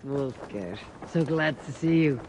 Wolfgar, so glad to see you.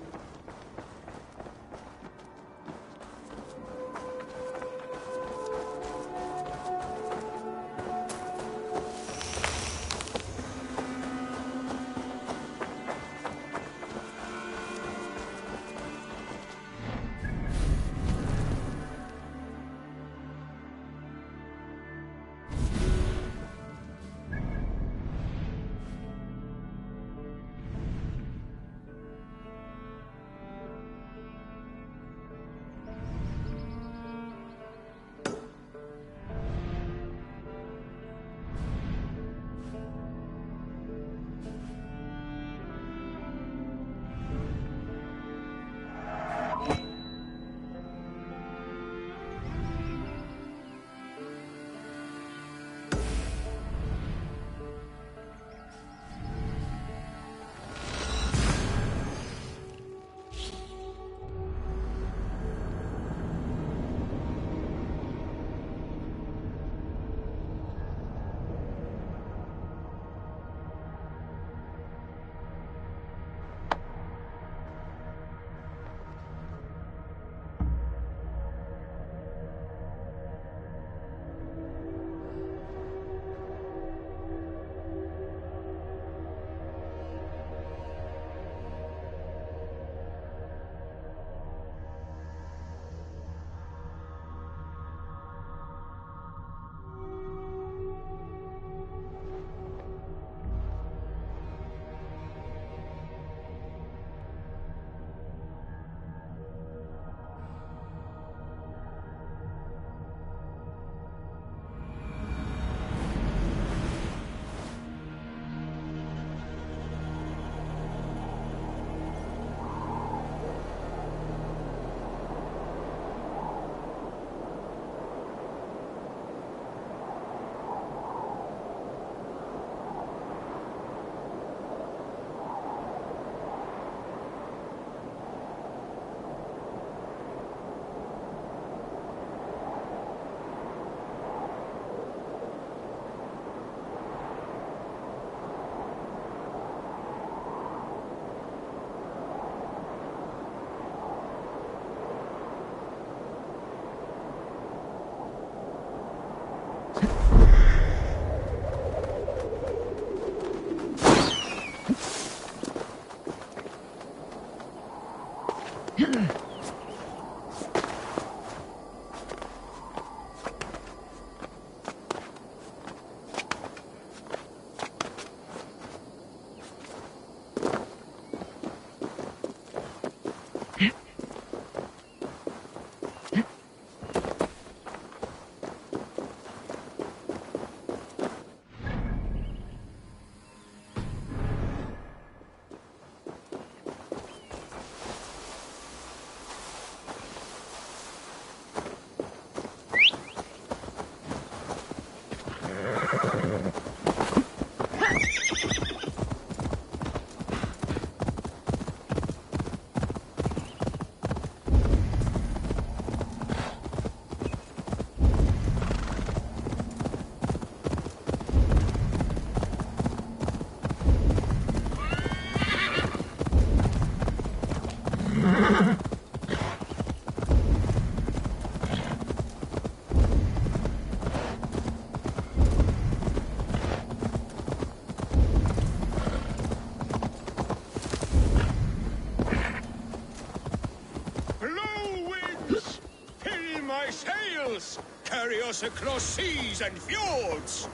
Carry us across seas and fjords!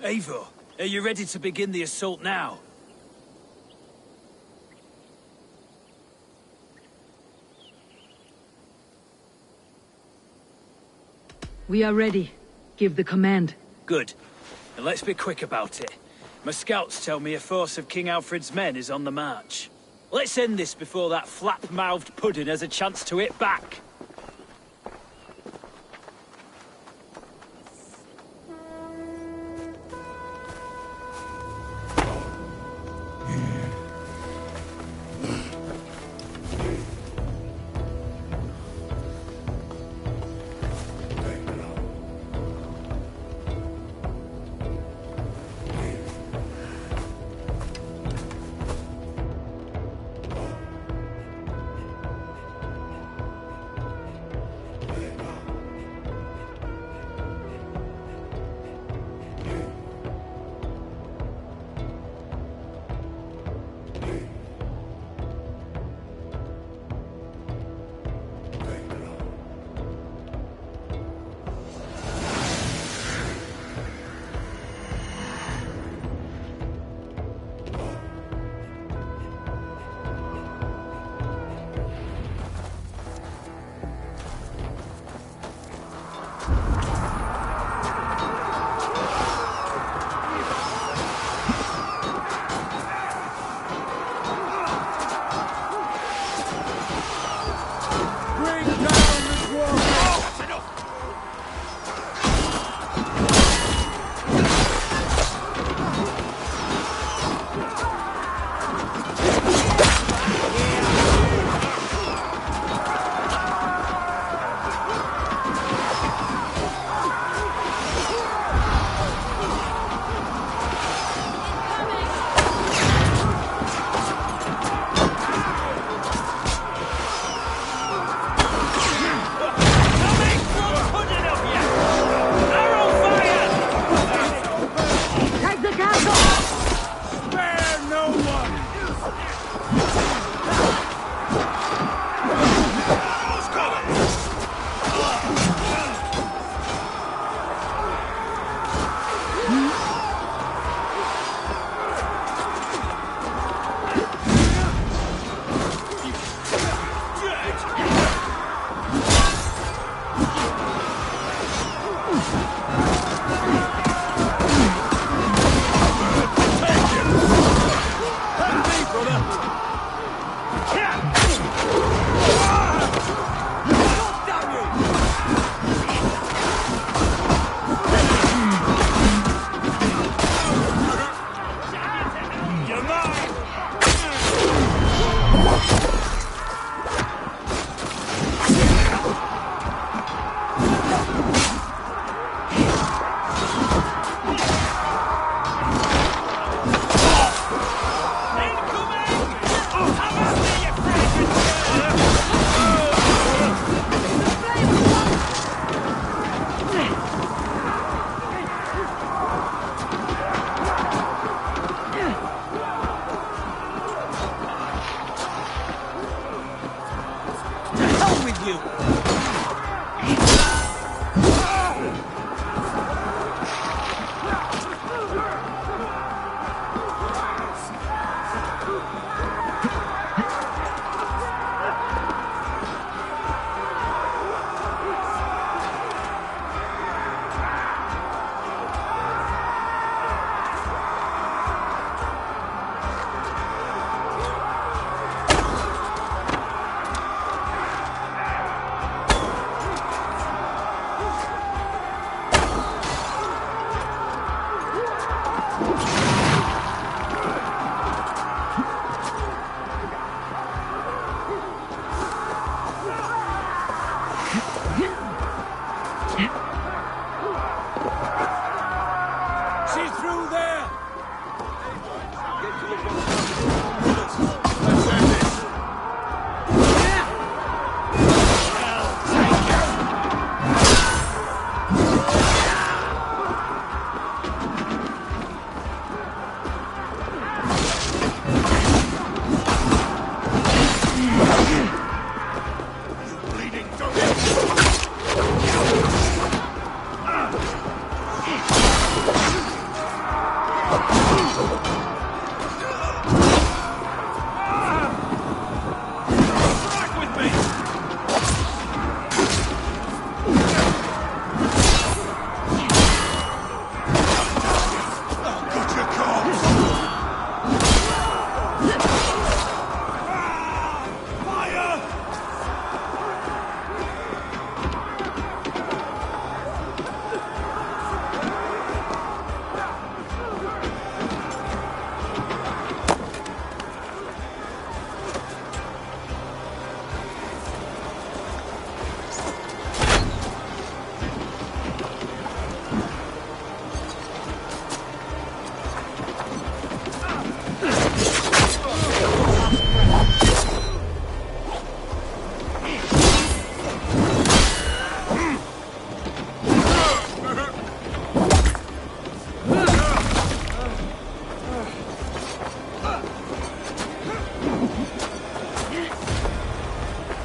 Eivor, are you ready to begin the assault now? We are ready. Give the command. Good. And let's be quick about it. My scouts tell me a force of King Alfred's men is on the march. Let's end this before that flap-mouthed pudding has a chance to hit back.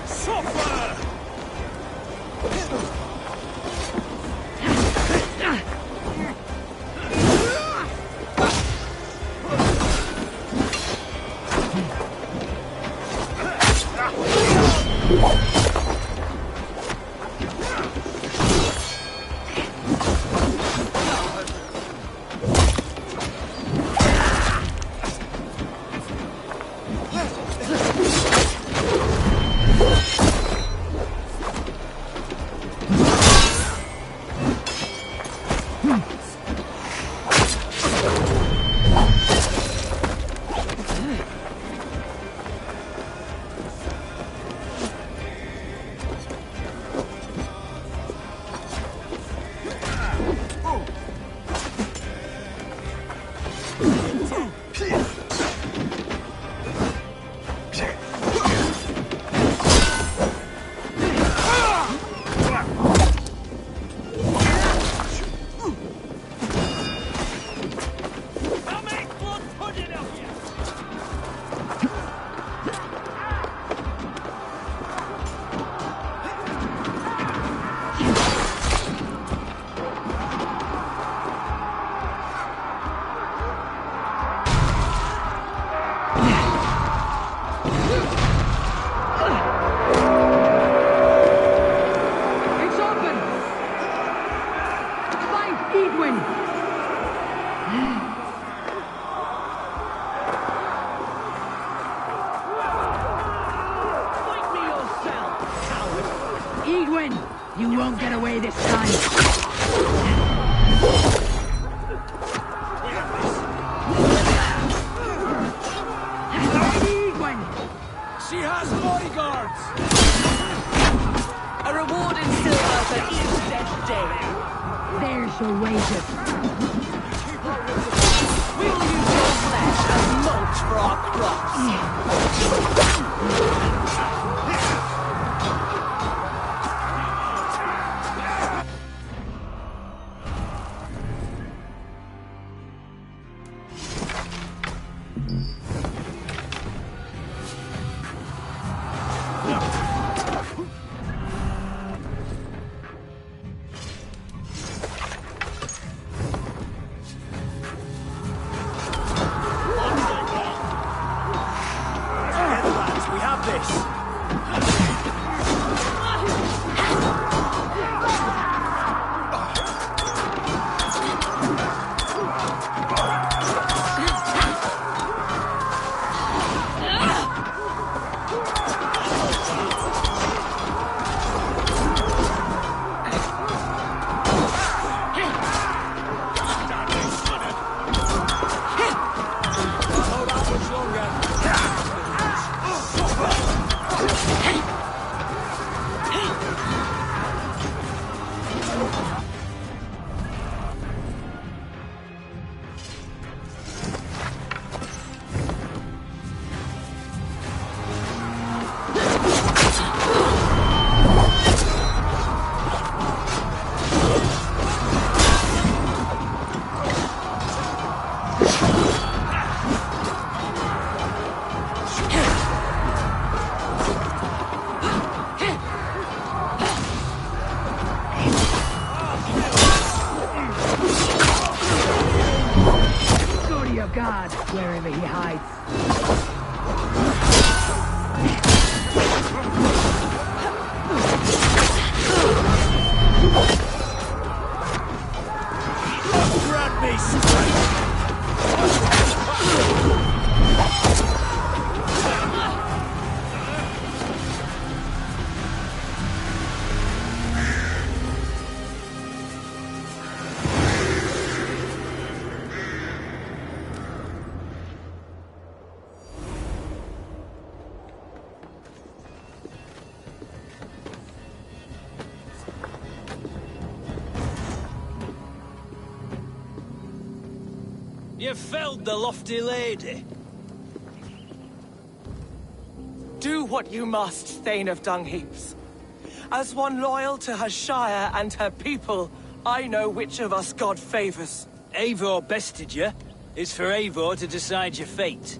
Suffer! You won't get away this time. She has bodyguards! A reward in silver for each dead day. There's your wages. We will use your flesh as mulch for our crops. God, wherever he hides. Grant me strength! You felled the lofty lady. Do what you must, Thane of Dungheaps. As one loyal to her shire and her people, I know which of us God favors. Eivor bested you. It's for Eivor to decide your fate.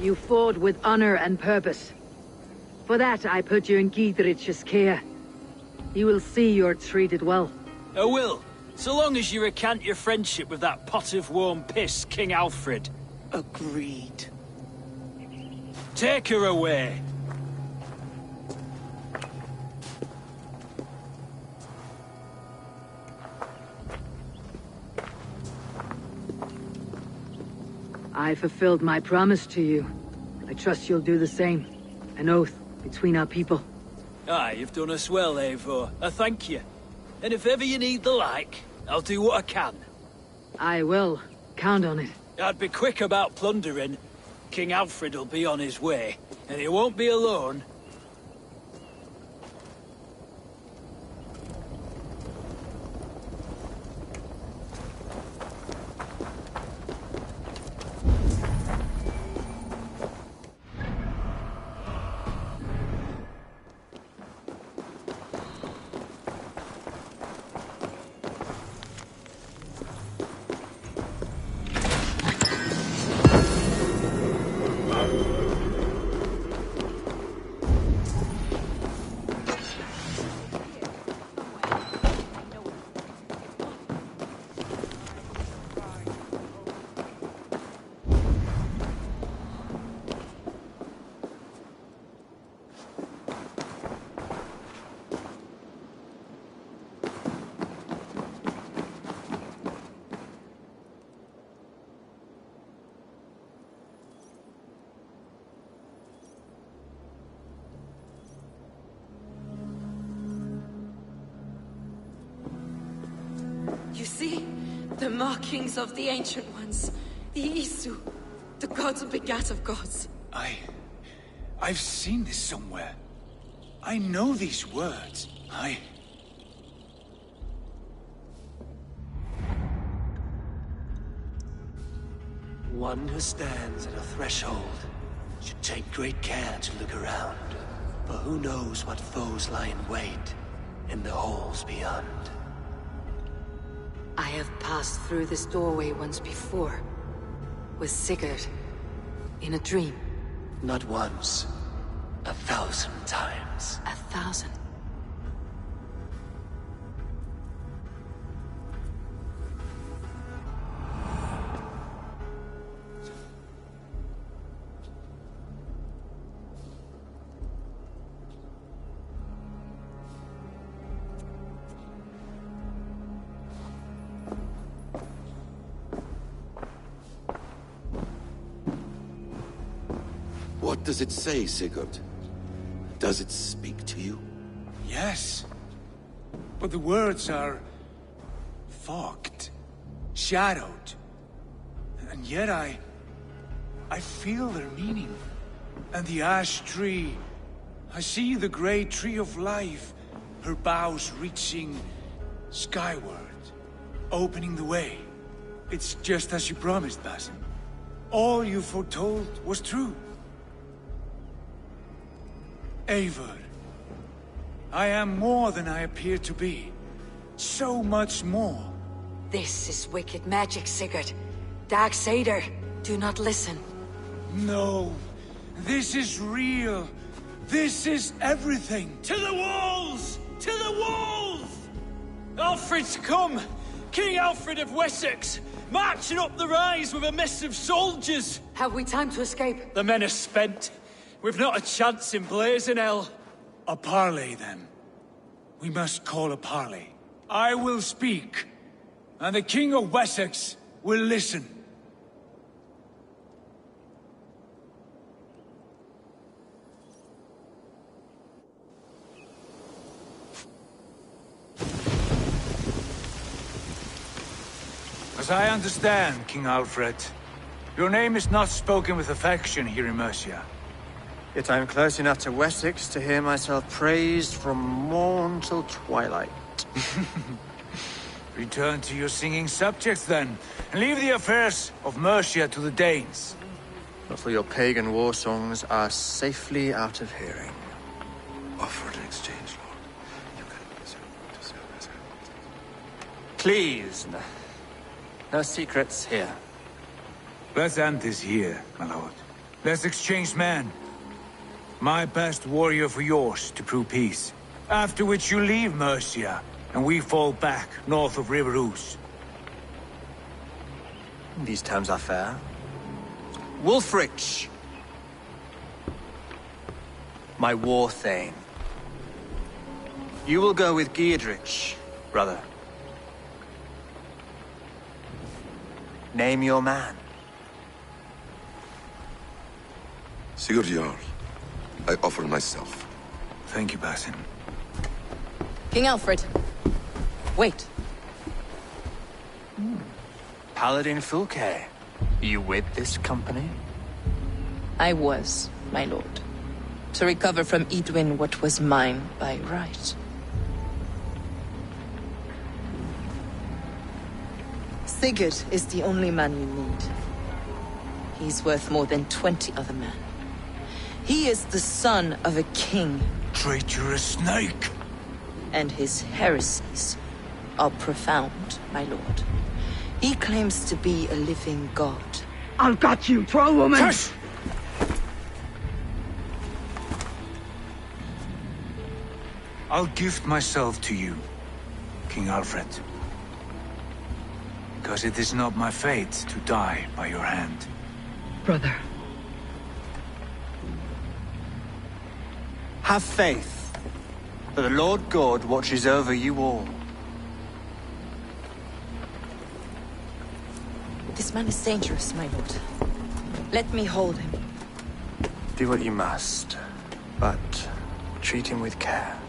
You fought with honor and purpose. For that, I put you in Giedrich's care. You will see you're treated well. I will, so long as you recant your friendship with that pot of warm piss, King Alfred. Agreed. Take her away. I fulfilled my promise to you. I trust you'll do the same. An oath between our people. Aye, you've done us well, Eivor. I thank you. And if ever you need the like, I'll do what I can. I will. Count on it. I'd be quick about plundering. King Alfred will be on his way, and he won't be alone. You see? The markings of the Ancient Ones. The Isu. The gods begat of gods. I've seen this somewhere. I know these words. One who stands at a threshold should take great care to look around, for who knows what foes lie in wait in the halls beyond. I have passed through this doorway once before. With Sigurd. In a dream. Not once, 1,000 times. 1,000. What does it say, Sigurd? Does it speak to you? Yes. But the words are... fogged. Shadowed. And yet I feel their meaning. And the ash tree... I see the great tree of life, her boughs reaching skyward, opening the way. It's just as you promised, Basim. All you foretold was true. Eivor, I am more than I appear to be. So much more. This is wicked magic, Sigurd. Darksader, do not listen. No, this is real. This is everything. To the walls! To the walls! Alfred's come! King Alfred of Wessex! Marching up the rise with a mess of soldiers! Have we time to escape? The men are spent. We've not a chance in blazing hell. A parley, then. We must call a parley. I will speak, and the King of Wessex will listen. As I understand, King Alfred, your name is not spoken with affection here in Mercia. Yet I am close enough to Wessex to hear myself praised from morn till twilight. Return to your singing subjects, then, and leave the affairs of Mercia to the Danes. But for your pagan war songs are safely out of hearing. Offered in exchange, Lord. Please, no secrets here. Let's end this here, my lord. Let's exchange men. My best warrior for yours to prove peace. After which you leave Mercia, and we fall back north of River Ouse. These terms are fair. Wulfrich! My war thane. You will go with Geodrich, brother. Name your man. Sigurd Jarl, I offer myself. Thank you, Basin. King Alfred. Wait. Paladin Fulke. You with this company? I was, my lord. To recover from Edwin what was mine by right. Sigurd is the only man you need. He's worth more than 20 other men. He is the son of a king. Traitorous snake! And his heresies are profound, my lord. He claims to be a living god. I'll got you, troll woman! Hush! I'll gift myself to you, King Alfred. Because it is not my fate to die by your hand. Brother. Have faith, for the Lord God watches over you all. This man is dangerous, my lord. Let me hold him. Do what you must, but treat him with care.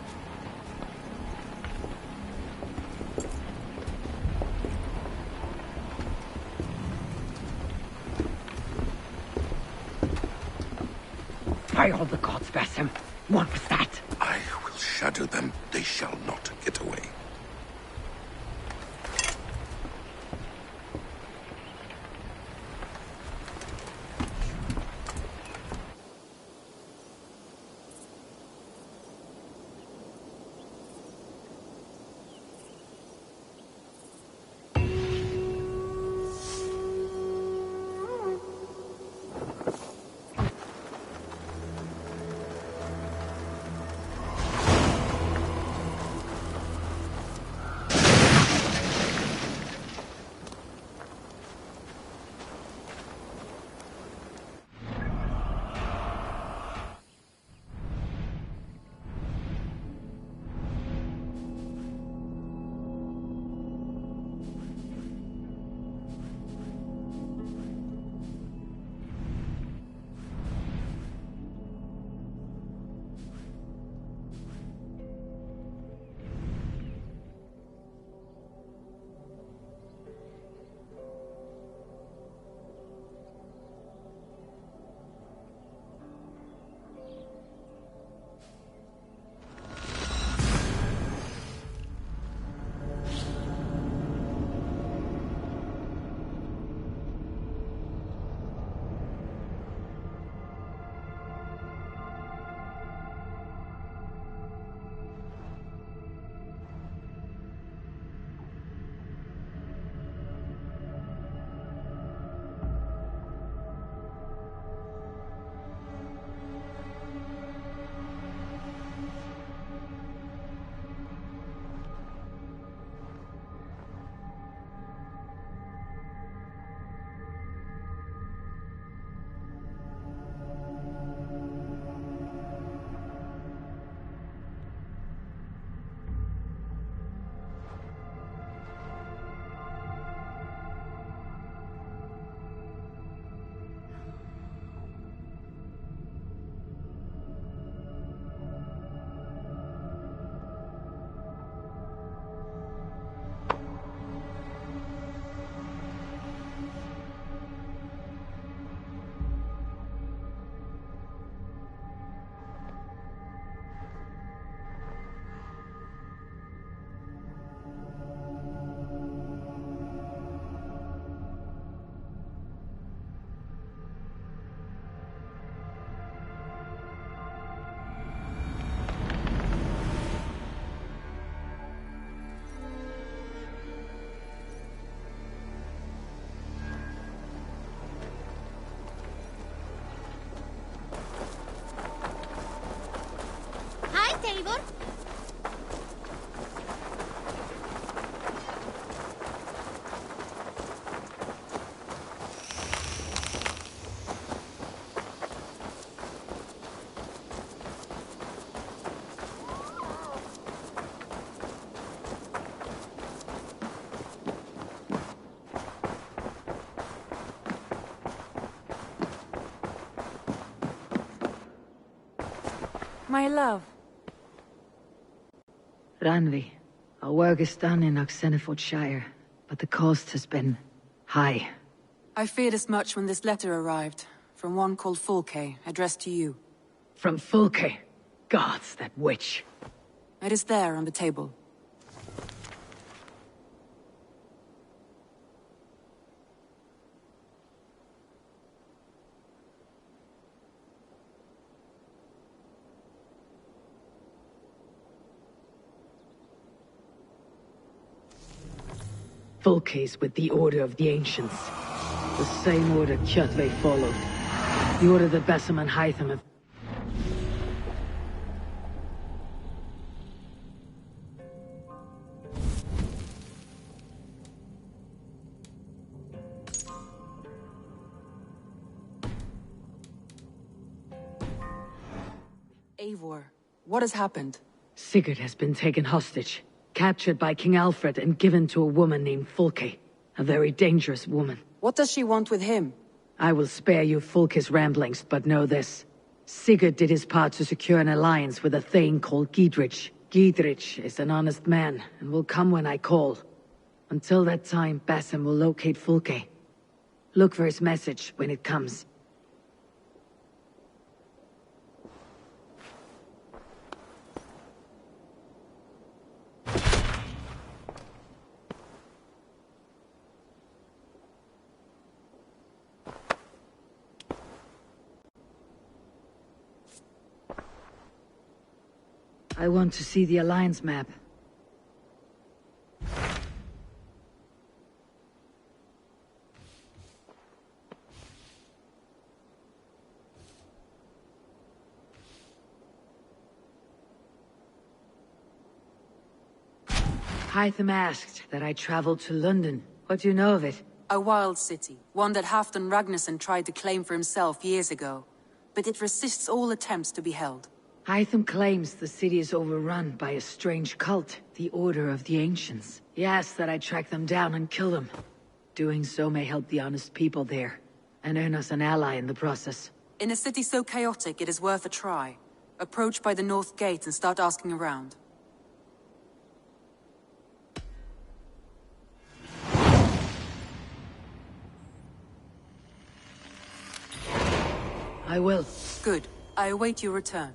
By all the gods, Basim. What was that? I will shadow them. They shall not get away. Eivor? My love. Ranvi, our work is done in Oxenfordshire, but the cost has been high. I feared as much when this letter arrived, from one called Fulke, addressed to you. From Fulke? Gods, that witch. It is there on the table. Fulke's with the Order of the Ancients. The same order Kjotve followed. The order that Basim and Hytham have... Eivor, what has happened? Sigurd has been taken hostage, captured by King Alfred and given to a woman named Fulke. A very dangerous woman. What does she want with him? I will spare you Fulke's ramblings, but know this. Sigurd did his part to secure an alliance with a thane called Giedrich. Giedrich is an honest man, and will come when I call. Until that time, Basim will locate Fulke. Look for his message when it comes. I want to see the Alliance map. Hytham asked that I travel to London. What do you know of it? A wild city, one that Halfdan Ragnarsson tried to claim for himself years ago. But it resists all attempts to be held. Hytham claims the city is overrun by a strange cult, the Order of the Ancients. He asks that I track them down and kill them. Doing so may help the honest people there, and earn us an ally in the process. In a city so chaotic, it is worth a try. Approach by the North Gate and start asking around. I will. Good. I await your return.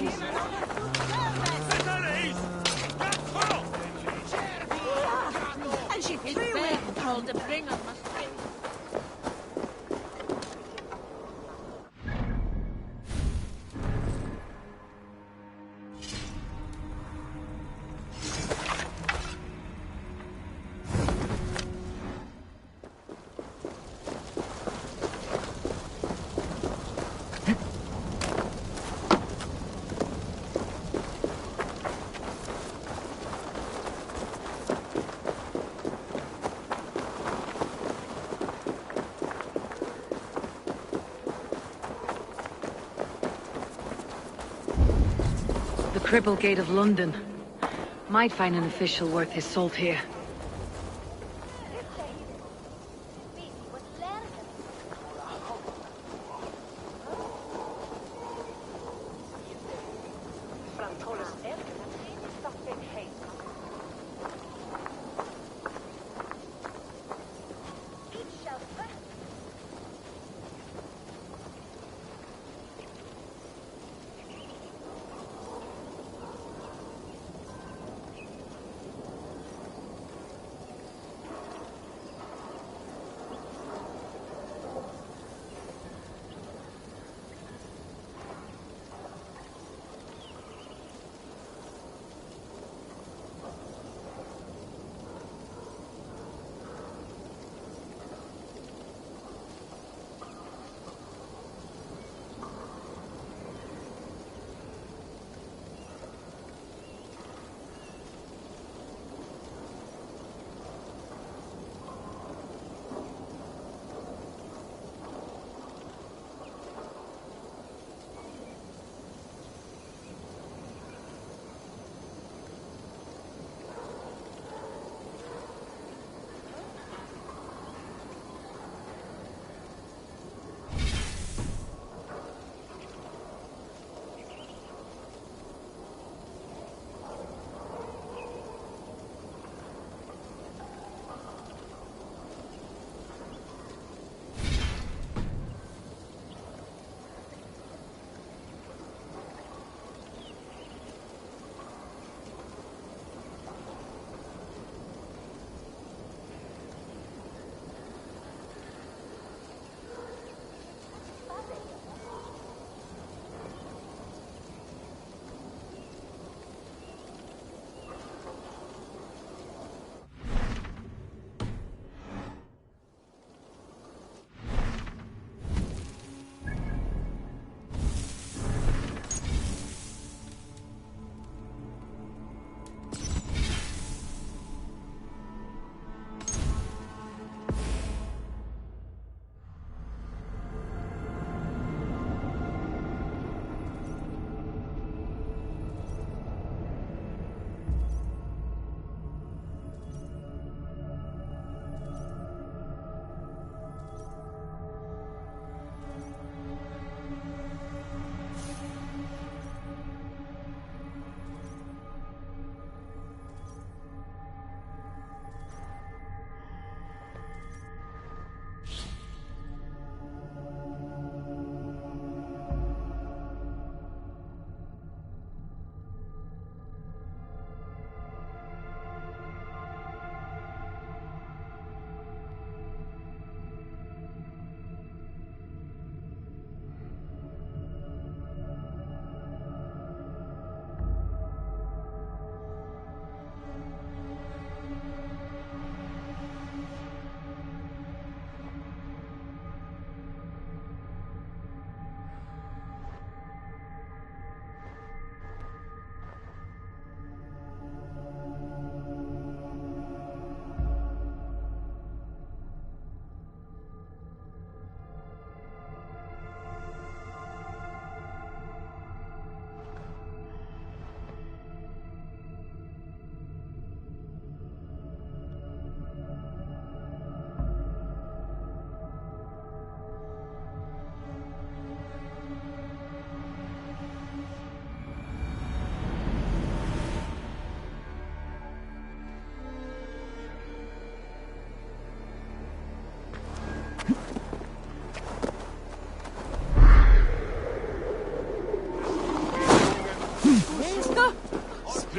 And she told to bring on must be. The Cripple Gate of London. Might find an official worth his salt here.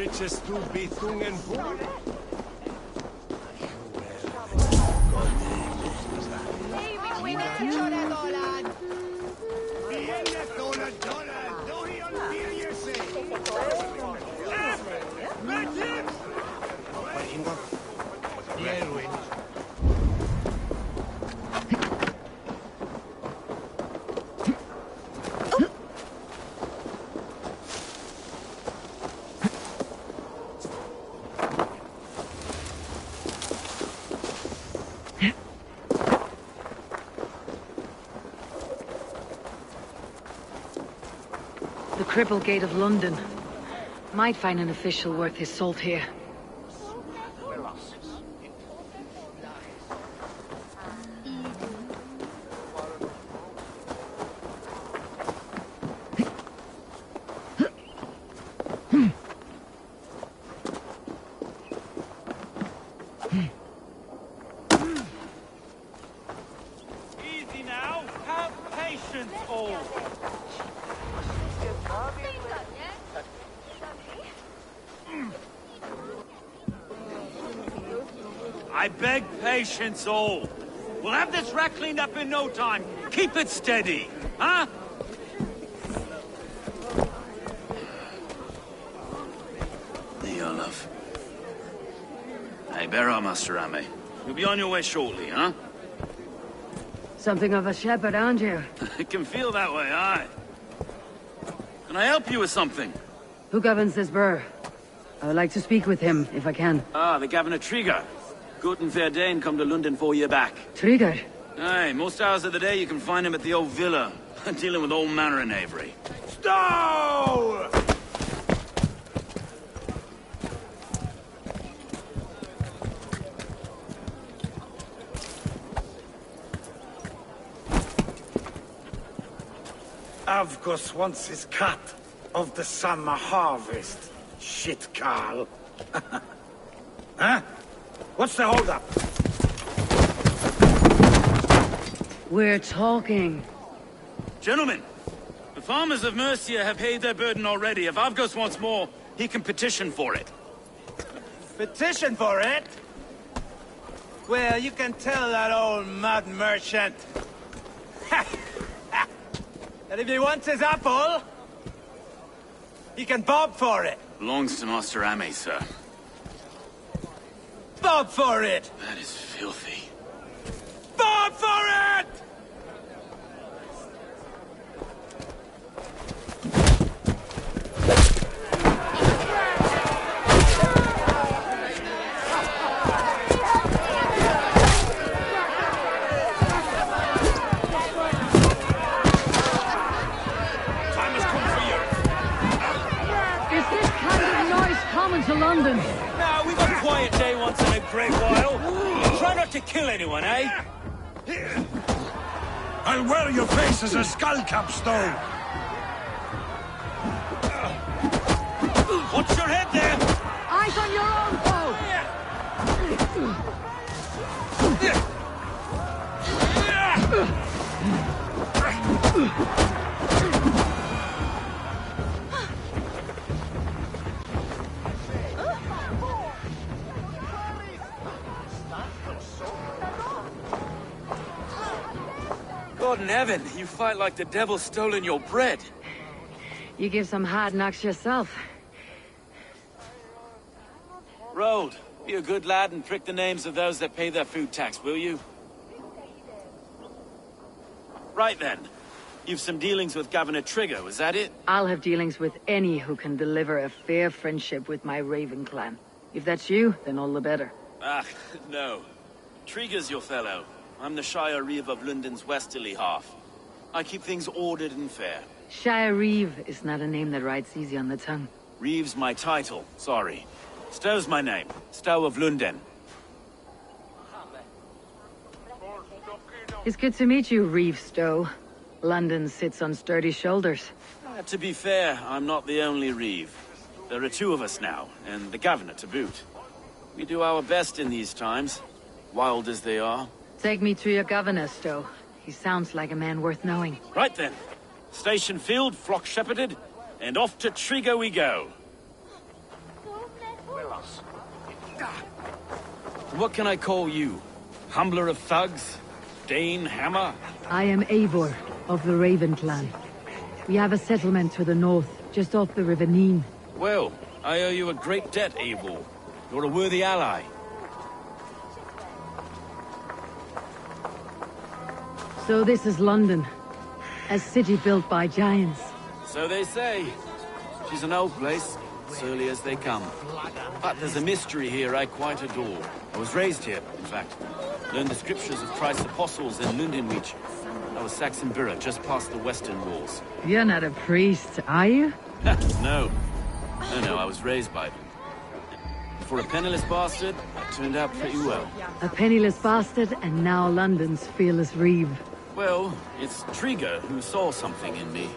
riches to be thungen poor. The Cripple Gate of London. Might find an official worth his salt here. Easy now. Have patience, all. I beg patience, all. We'll have this wreck cleaned up in no time. Keep it steady, huh? There you are, love. Hey, bear up, Master Ame. You'll be on your way shortly, huh? Something of a shepherd, aren't you? It can feel that way, aye. Can I help you with something? Who governs this burr? I would like to speak with him, if I can. Ah, the Governor Drengr. Good and fair Dane come to London 4 years back. Drengr? Aye, most hours of the day you can find him at the old villa, dealing with all manner of knavery. Stow! Avgos wants his cut of the summer harvest. Shit, Carl. Huh? What's the holdup? We're talking. Gentlemen, the farmers of Mercia have paid their burden already. If Avgos wants more, he can petition for it. Petition for it? Well, you can tell that old mud merchant that if he wants his apple, he can bob for it. Belongs to Master Ame, sir. Bob for it! That is filthy. Bob for it! Time has come for you. Is this kind of noise common to London? Now, we've a quiet day once in a great while. Try not to kill anyone, eh? I'll wear your face as a skull cap, Stow. Watch your head there! Eyes on your own foe! God in heaven, you fight like the devil's stolen your bread. You give some hard knocks yourself. Road, be a good lad and prick the names of those that pay their food tax, will you? Right then. You've some dealings with Governor Drengr, is that it? I'll have dealings with any who can deliver a fair friendship with my Raven clan. If that's you, then all the better. Ah, no. Dreng's your fellow. I'm the Shire Reeve of London's westerly half. I keep things ordered and fair. Shire Reeve is not a name that rides easy on the tongue. Reeve's my title, sorry. Stow's my name. Stow of London. It's good to meet you, Reeve Stow. London sits on sturdy shoulders. To be fair, I'm not the only Reeve. There are two of us now, and the governor to boot. We do our best in these times, wild as they are. Take me to your governor, Stow. He sounds like a man worth knowing. Right then. Station filled, flock shepherded, and off to Drengr we go. What can I call you? Humbler of thugs? Dane Hammer? I am Eivor, of the Raven clan. We have a settlement to the north, just off the River Neen. Well, I owe you a great debt, Eivor. You're a worthy ally. So this is London. A city built by giants. So they say. She's an old place, as early as they come. But there's a mystery here I quite adore. I was raised here, in fact. Learned the scriptures of Christ's apostles in Lundenwich. I was Saxon Borough, just past the western walls. You're not a priest, are you? No. No, I was raised by them. For a penniless bastard, it turned out pretty well. A penniless bastard, and now London's fearless reeve. Well, it's Drengr who saw something in me.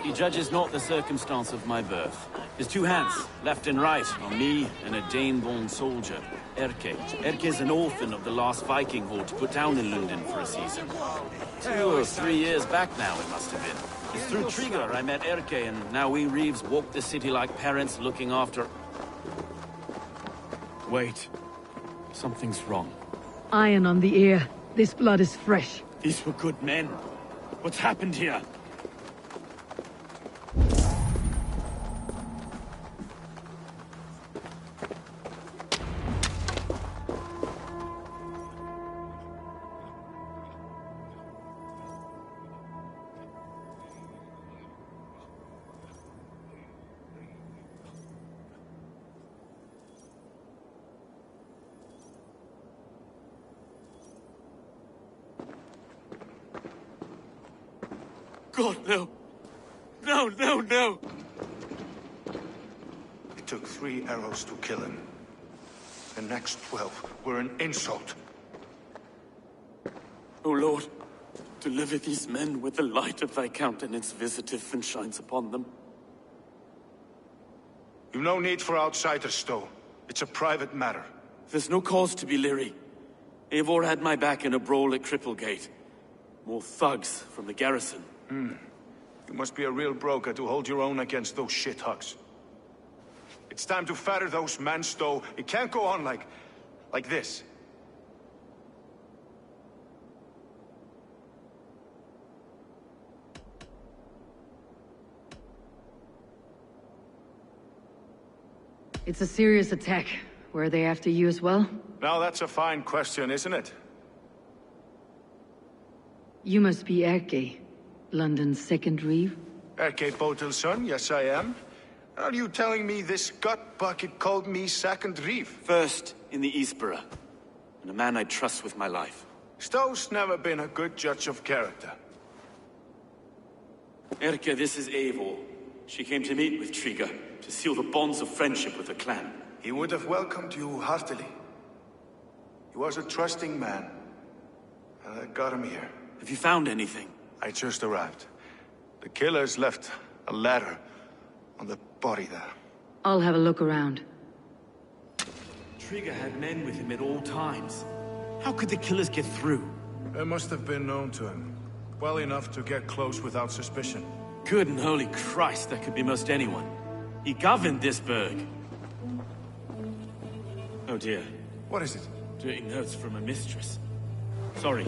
He judges not the circumstance of my birth. His two hands, left and right, on me and a Dane-born soldier, Erke. Erke's an orphan of the last Viking horde put down in London for a season. 2 or 3 years back now, it must have been. It's through Drengr I met Erke, and now we Reeves walk the city like parents looking after... Wait. Something's wrong. Iron on the ear. This blood is fresh. These were good men. What's happened here? God, no. No, no, no! It took 3 arrows to kill him. The next 12 were an insult. O Lord, deliver these men with the light of thy countenance visiteth and shines upon them. You've no need for outsiders, Stowe. It's a private matter. There's no cause to be leery. Eivor had my back in a brawl at Cripplegate. More thugs from the garrison. You must be a real broker to hold your own against those shithugs. It's time to fetter those men, Stowe. It can't go on like this. It's a serious attack. Were they after you as well? Now that's a fine question, isn't it? You must be Erke, London's second reeve. Erke Botelson, yes I am. Are you telling me this gut bucket called me second reeve? First in the Eastborough, and a man I trust with my life. Stowe's never been a good judge of character. Erke, this is Eivor. She came to meet with Drengr, to seal the bonds of friendship with the clan. He would have welcomed you heartily. He was a trusting man. And I got him here. Have you found anything? I just arrived. The killers left a ladder on the body there. I'll have a look around. Drengr had men with him at all times. How could the killers get through? They must have been known to him. Well enough to get close without suspicion. Good and holy Christ, that could be most anyone. He governed this burg. Oh dear. What is it? Dirty notes from a mistress. Sorry.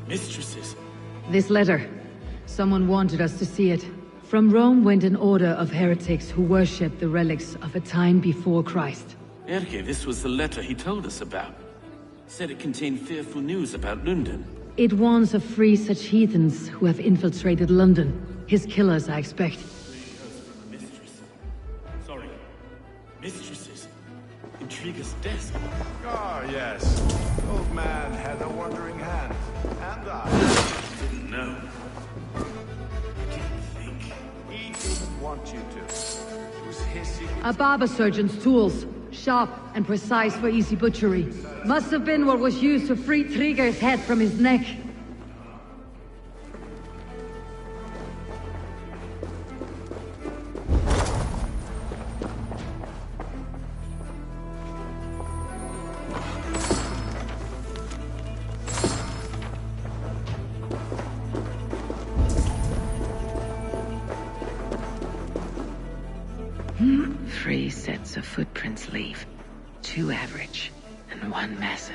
Mistresses. This letter. Someone wanted us to see it. From Rome went an order of heretics who worshipped the relics of a time before Christ. Erke, this was the letter he told us about. Said it contained fearful news about London. It warns of 3 such heathens who have infiltrated London. His killers, I expect. Sorry. Mistresses. In Dreng's desk. Ah, yes. The old man had a wandering hand. And I didn't know. I didn't think. He didn't want you to. It was his secret. A barber surgeon's tools. Sharp and precise for easy butchery. Must have been what was used to free Dreng's head from his neck. Three sets of footprints leave. 2 average. and one massive.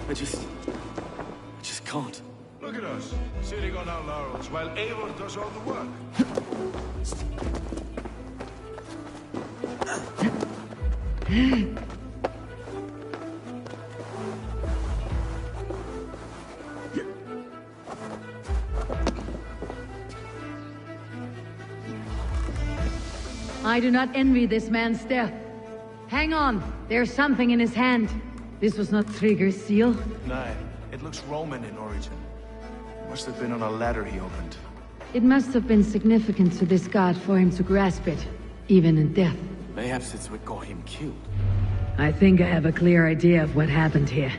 I just can't. Look at us, sitting on our laurels while Eivor does all the work. I do not envy this man's death. Hang on, there's something in his hand. This was not Drengr's seal. No, it looks Roman in origin. Must have been on a ladder he opened. It must have been significant to this god for him to grasp it, even in death. Perhaps it's what got him killed. I think I have a clear idea of what happened here.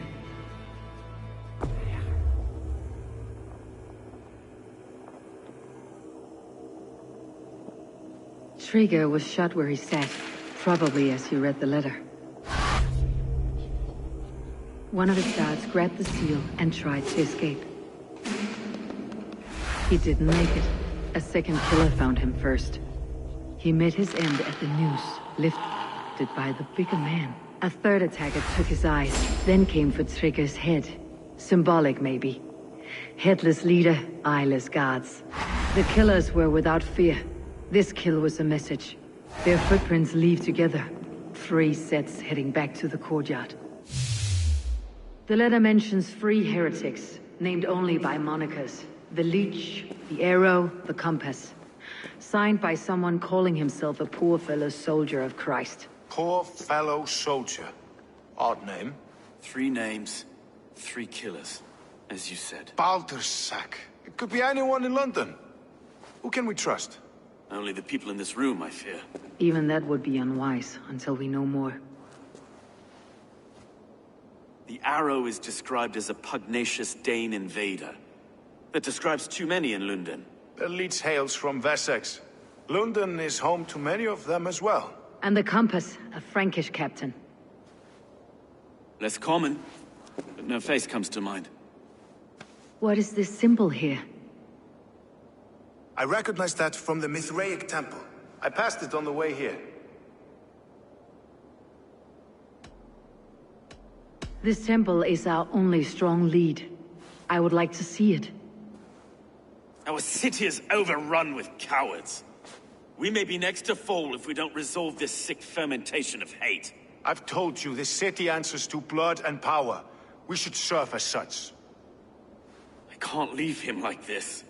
Drengr was shot where he sat, probably as he read the letter. One of his guards grabbed the seal and tried to escape. He didn't make it. A second killer found him first. He met his end at the noose, lifted by the bigger man. A third attacker took his eyes, then came for Drengr's head. Symbolic, maybe. Headless leader, eyeless guards. The killers were without fear. This kill was a message. Their footprints leave together. 3 sets heading back to the courtyard. The letter mentions 3 heretics, named only by monikers. The Leech, the Arrow, the Compass. Signed by someone calling himself a poor fellow soldier of Christ. Poor fellow soldier. Odd name. 3 names, 3 killers, as you said. Baldersack. It could be anyone in London. Who can we trust? Only the people in this room, I fear. Even that would be unwise, until we know more. The Arrow is described as a pugnacious Dane invader. That describes too many in London. The Leech hails from Wessex. London is home to many of them as well. And the Compass, a Frankish captain. Less common, but no face comes to mind. What is this symbol here? I recognize that from the Mithraic temple. I passed it on the way here. This temple is our only strong lead. I would like to see it. Our city is overrun with cowards. We may be next to fall if we don't resolve this sick fermentation of hate. I've told you, this city answers to blood and power. We should serve as such. I can't leave him like this.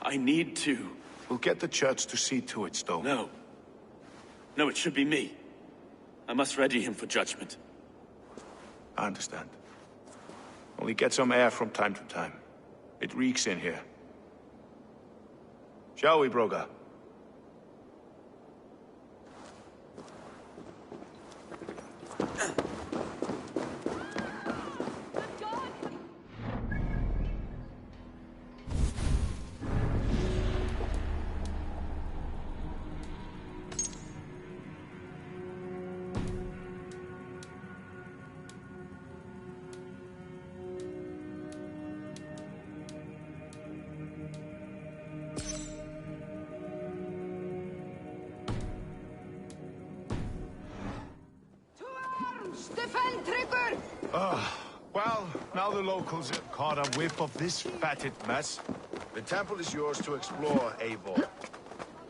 I need to. We'll get the church to see to it, Stowe. No. No, it should be me. I must ready him for judgment. I understand. Only get some air from time to time. It reeks in here. Shall we, Broga? Well, now the locals have caught a whiff of this fatted mess. The temple is yours to explore, Eivor.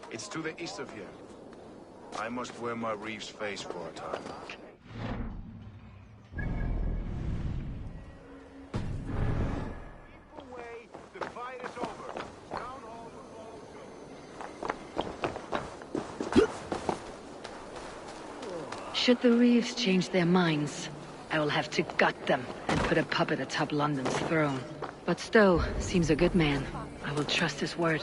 It's to the east of here. I must wear my reeve's face for a time. Keep away. The fight is over. Down all the walls. Should the Reeves change their minds, I will have to gut them and put a puppet atop London's throne. But Stowe seems a good man. I will trust his word.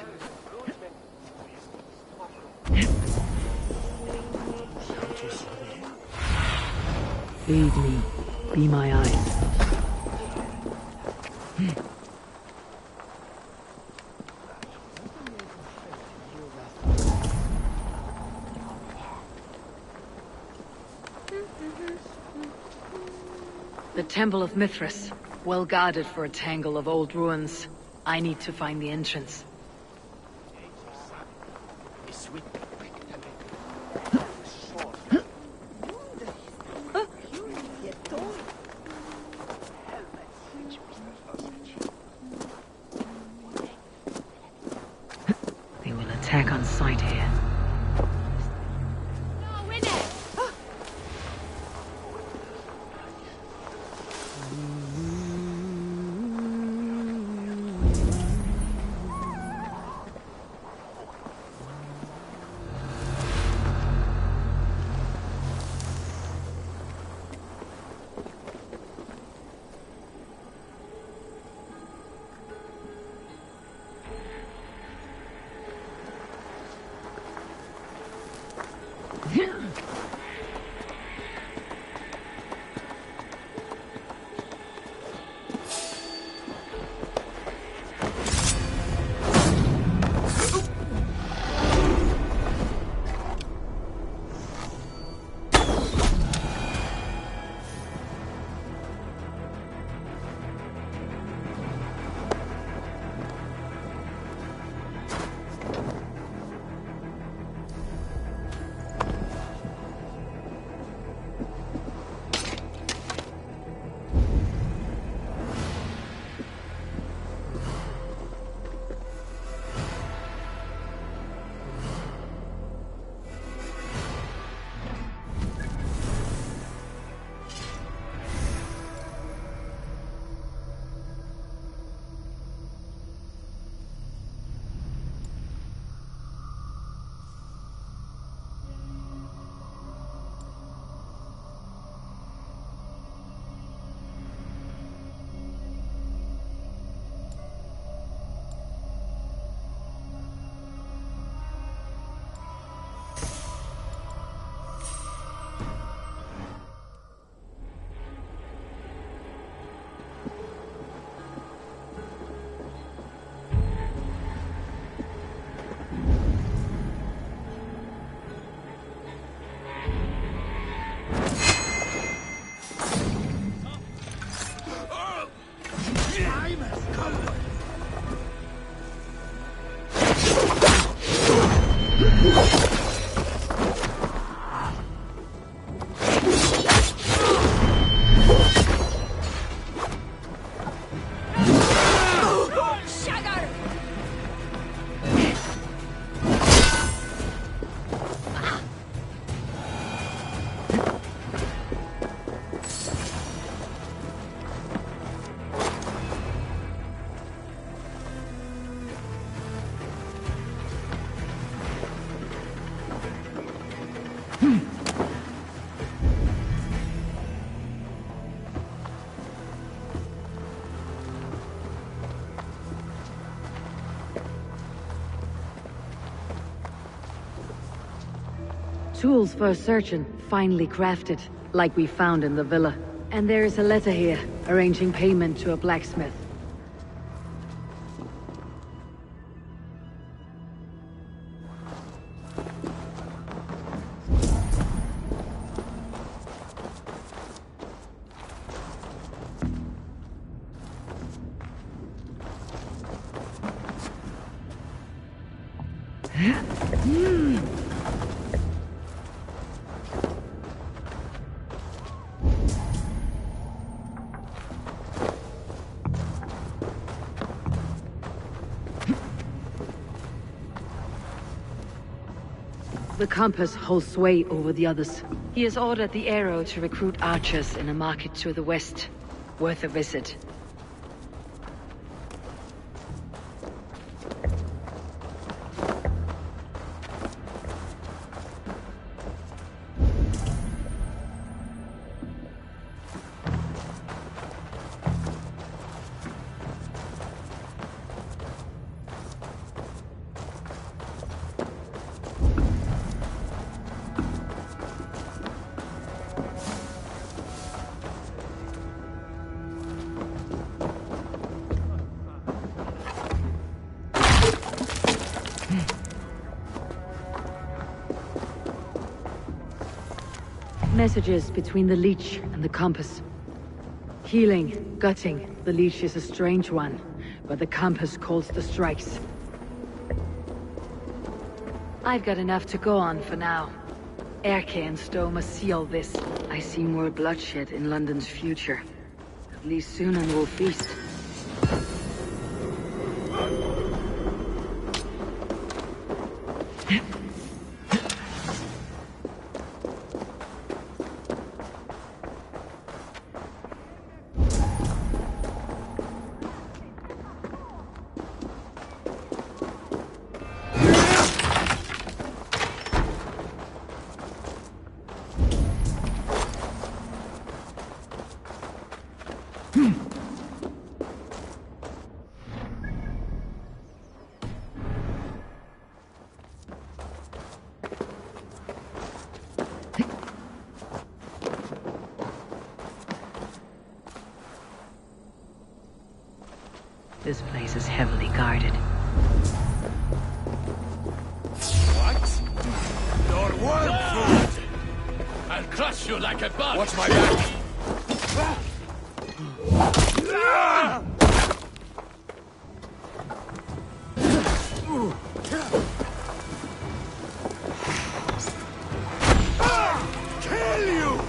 Lead me. Be my eyes. The Temple of Mithras. Well guarded for a tangle of old ruins. I need to find the entrance. They will attack on sight here. Tools for a surgeon, finely crafted, like we found in the villa. And there is a letter here, arranging payment to a blacksmith. The compass holds sway over the others. He has ordered the arrow to recruit archers in a market to the west. Worth a visit. Messages between the leech and the compass. Healing, gutting. The leech is a strange one, but the compass calls the strikes. I've got enough to go on for now. Erke and Stowe must seal this. I see more bloodshed in London's future. At least soon we'll feast. This place is heavily guarded. What? Your word, fool! I'll crush you like a bug! Watch my back! Kill you!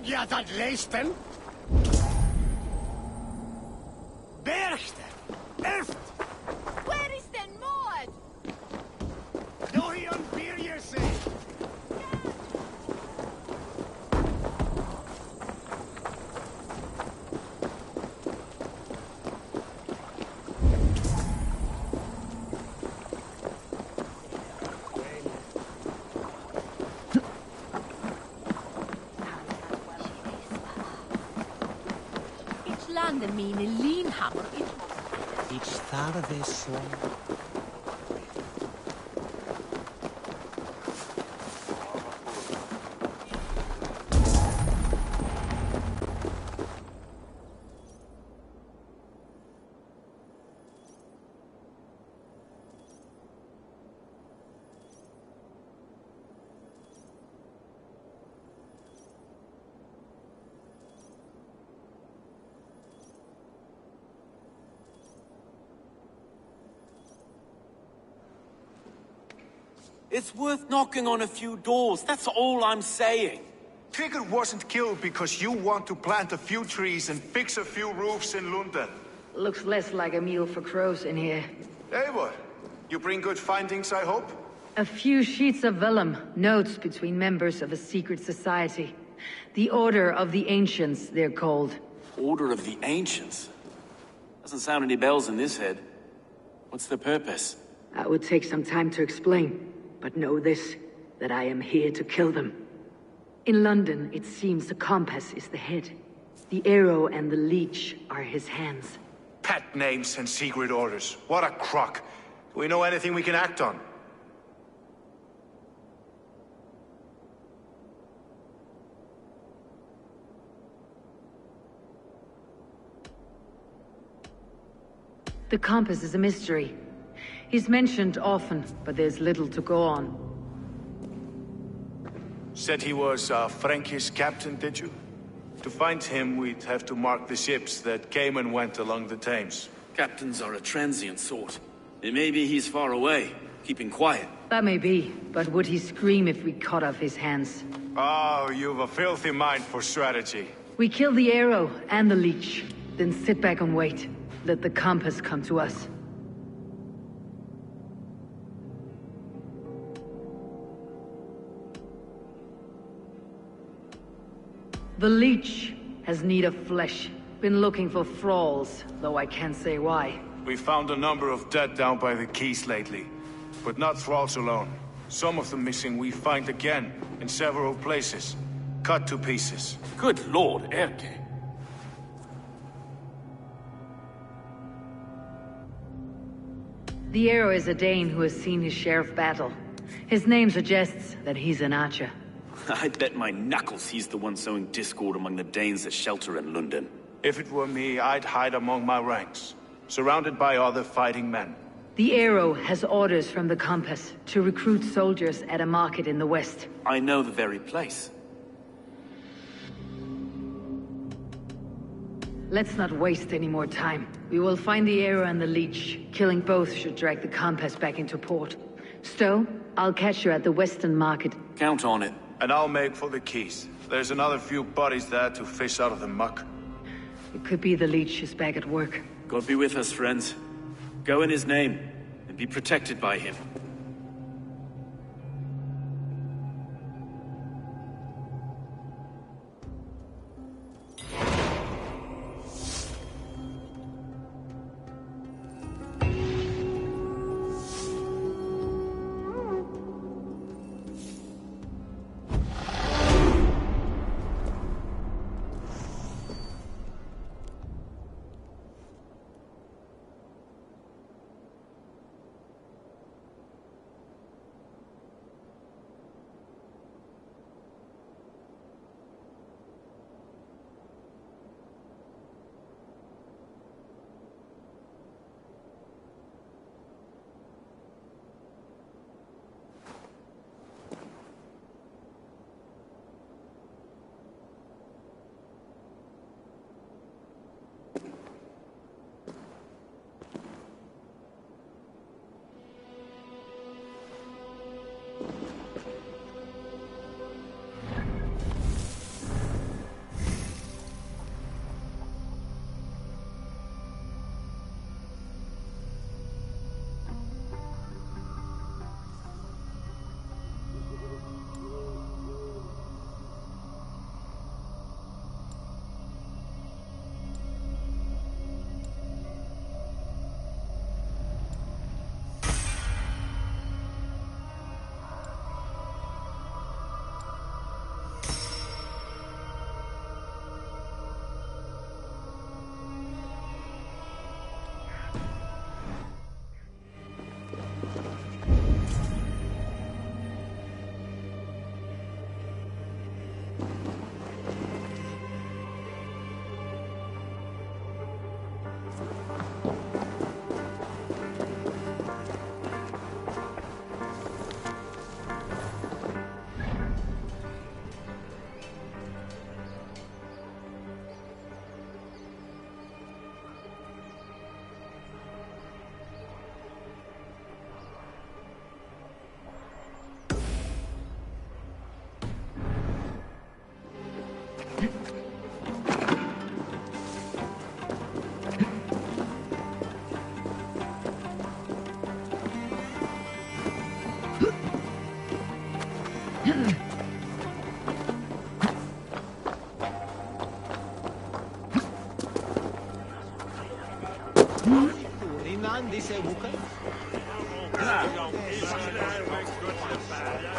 Ja, dat leesten. Bergte. Erft. Where is the Maud? Dohion Birjese. Landen mine linhammer. Iets tarde so. It's worth knocking on a few doors, that's all I'm saying. Trigger wasn't killed because you want to plant a few trees and fix a few roofs in London. Looks less like a meal for crows in here. Eivor, you bring good findings, I hope? A few sheets of vellum, notes between members of a secret society. The Order of the Ancients, they're called. Order of the Ancients? Doesn't sound any bells in this head. What's the purpose? That would take some time to explain. But know this, that I am here to kill them. In London, it seems the compass is the head. The arrow and the leech are his hands. Pet names and secret orders. What a crock. Do we know anything we can act on? The compass is a mystery. He's mentioned often, but there's little to go on. Said he was a Frankish captain, did you? To find him, we'd have to mark the ships that came and went along the Thames. Captains are a transient sort. It may be he's far away, keeping quiet. That may be, but would he scream if we cut off his hands? Oh, you've a filthy mind for strategy. We kill the arrow and the leech, then sit back and wait. Let the compass come to us. The leech has need of flesh. Been looking for thralls, though I can't say why. We found a number of dead down by the quays lately. But not thralls alone. Some of the missing we find again, in several places. Cut to pieces. Good lord, Erke. The Arrow is a Dane who has seen his share of battle. His name suggests that he's an archer. I bet my knuckles he's the one sowing discord among the Danes that shelter in London. If it were me, I'd hide among my ranks, surrounded by other fighting men. The Arrow has orders from the Compass to recruit soldiers at a market in the west. I know the very place. Let's not waste any more time. We will find the Arrow and the Leech. Killing both should drag the Compass back into port. Stowe, I'll catch you at the western market. Count on it. And I'll make for the keys. There's another few bodies there to fish out of the muck. It could be the Leech is back at work. God be with us, friends. Go in his name, and be protected by him.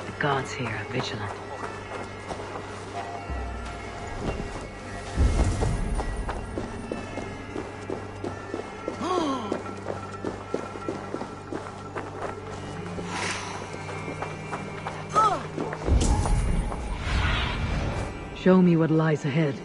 The gods here are vigilant. Show me what lies ahead.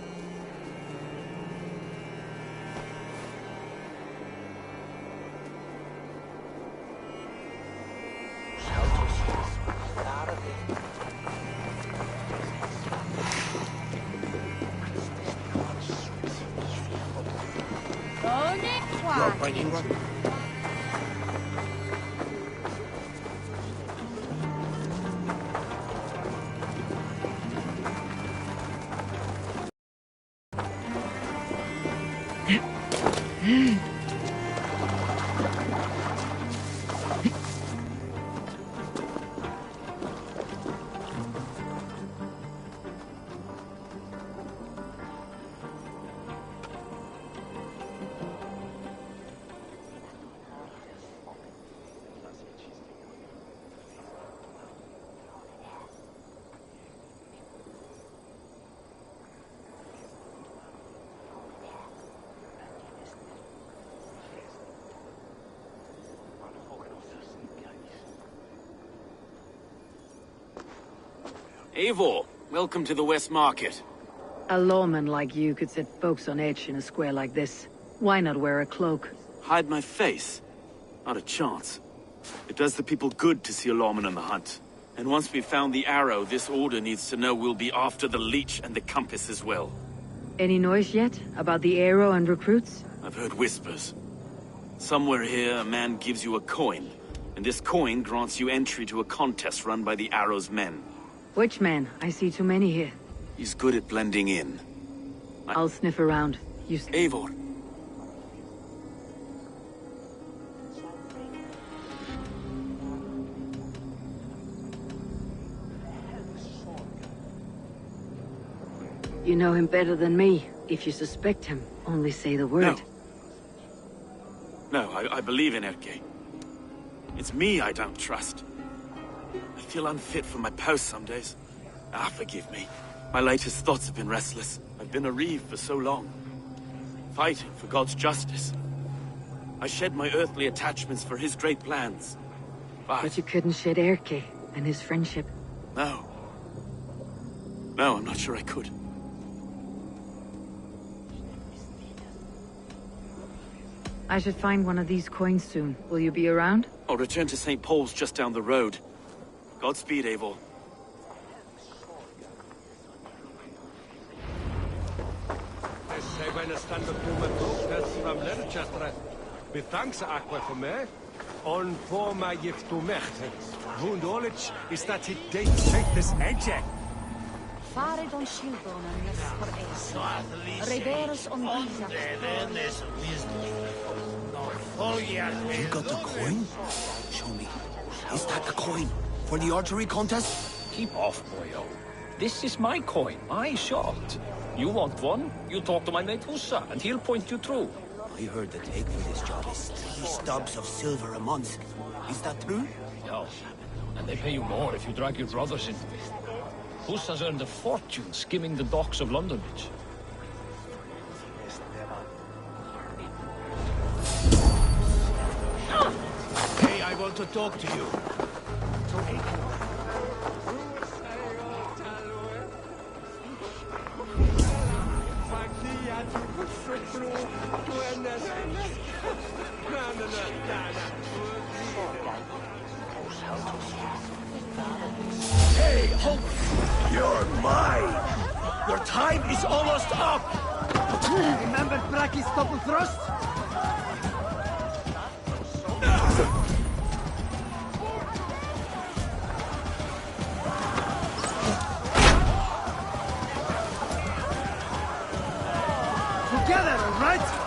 Eivor, welcome to the West Market. A lawman like you could set folks on edge in a square like this. Why not wear a cloak? Hide my face? Not a chance. It does the people good to see a lawman on the hunt. And once we've found the arrow, this order needs to know we'll be after the leech and the compass as well. Any noise yet about the arrow and recruits? I've heard whispers. Somewhere here, a man gives you a coin, and this coin grants you entry to a contest run by the Arrow's men. Which man? I see too many here. He's good at blending in. I'll sniff around. You... Eivor. You know him better than me. If you suspect him, only say the word. No, I believe in Erke. It's me I don't trust. I feel unfit for my post some days. Forgive me. My latest thoughts have been restless. I've been a reeve for so long. Fighting for God's justice. I shed my earthly attachments for his great plans. But you couldn't shed Erke and his friendship. No. No, I'm not sure I could. I should find one of these coins soon. Will you be around? I'll return to St. Paul's just down the road. Godspeed, Eivor. With thanks aqua for me, on for my gift to Mecht. Wundolage is that it dates take this edge. Fare don Shilbon and Miss for Ace. Reverus on You got the coin? Show me. Is that the coin? For the archery contest? Keep off, boyo. This is my coin, my shot. You want one? You talk to my mate Hussa, and he'll point you through. I heard the take for this job is 3 stubs of silver a month. Is that true? No. And they pay you more if you drag your brothers into it. Hussa's earned a fortune skimming the docks of London Bridge. Hey, I want to talk to you. Hey, Hulk! You're mine! Your time is almost up! Remember Braki's double thrust? Together, all right?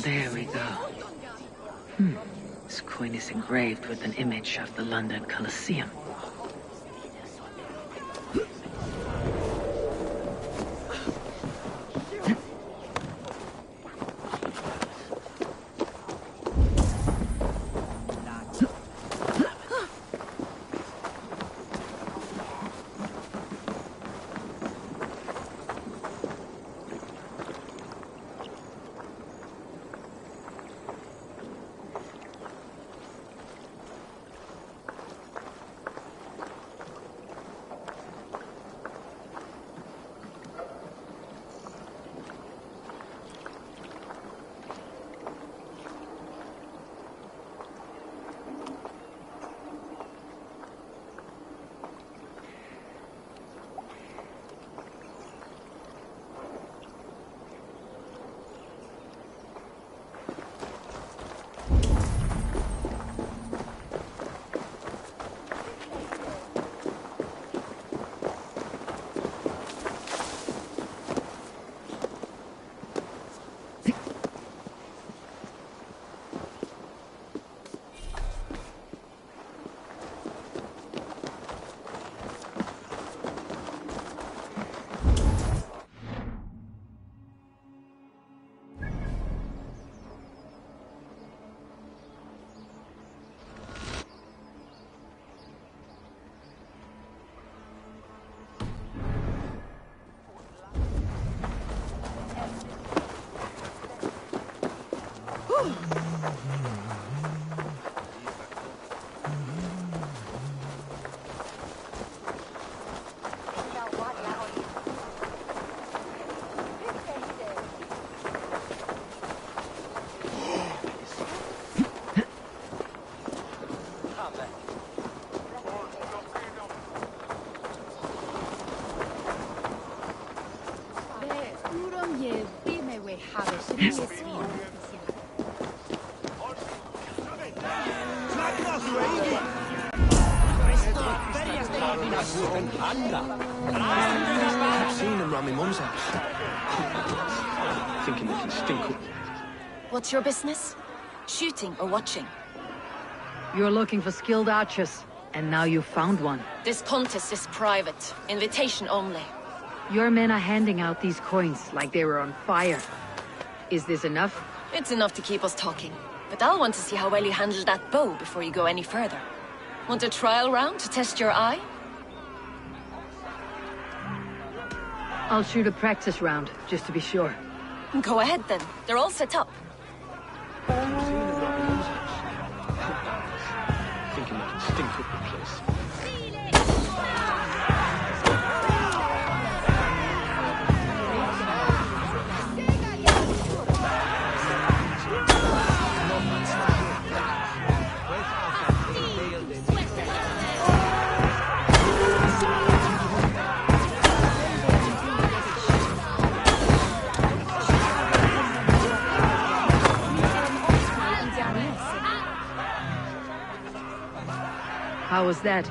There we go. This coin is engraved with an image of the London Colosseum. I've seen them around my mum's house. Thinking they can stink up. What's your business? Shooting or watching? You're looking for skilled archers, and now you found one. This contest is private. Invitation only. Your men are handing out these coins like they were on fire. Is this enough? It's enough to keep us talking. But I'll want to see how well you handle that bow before you go any further. Want a trial round to test your eye? I'll shoot a practice round, just to be sure. Go ahead then. They're all set up. Thinking they can stink up the place. How was that?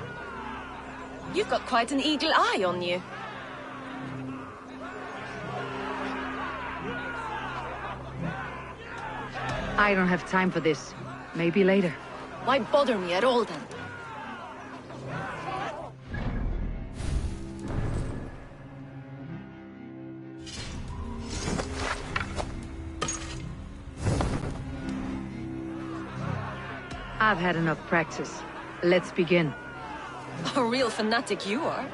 You've got quite an eagle eye on you. I don't have time for this. Maybe later. Why bother me at all then? I've had enough practice. Let's begin. A real fanatic you are.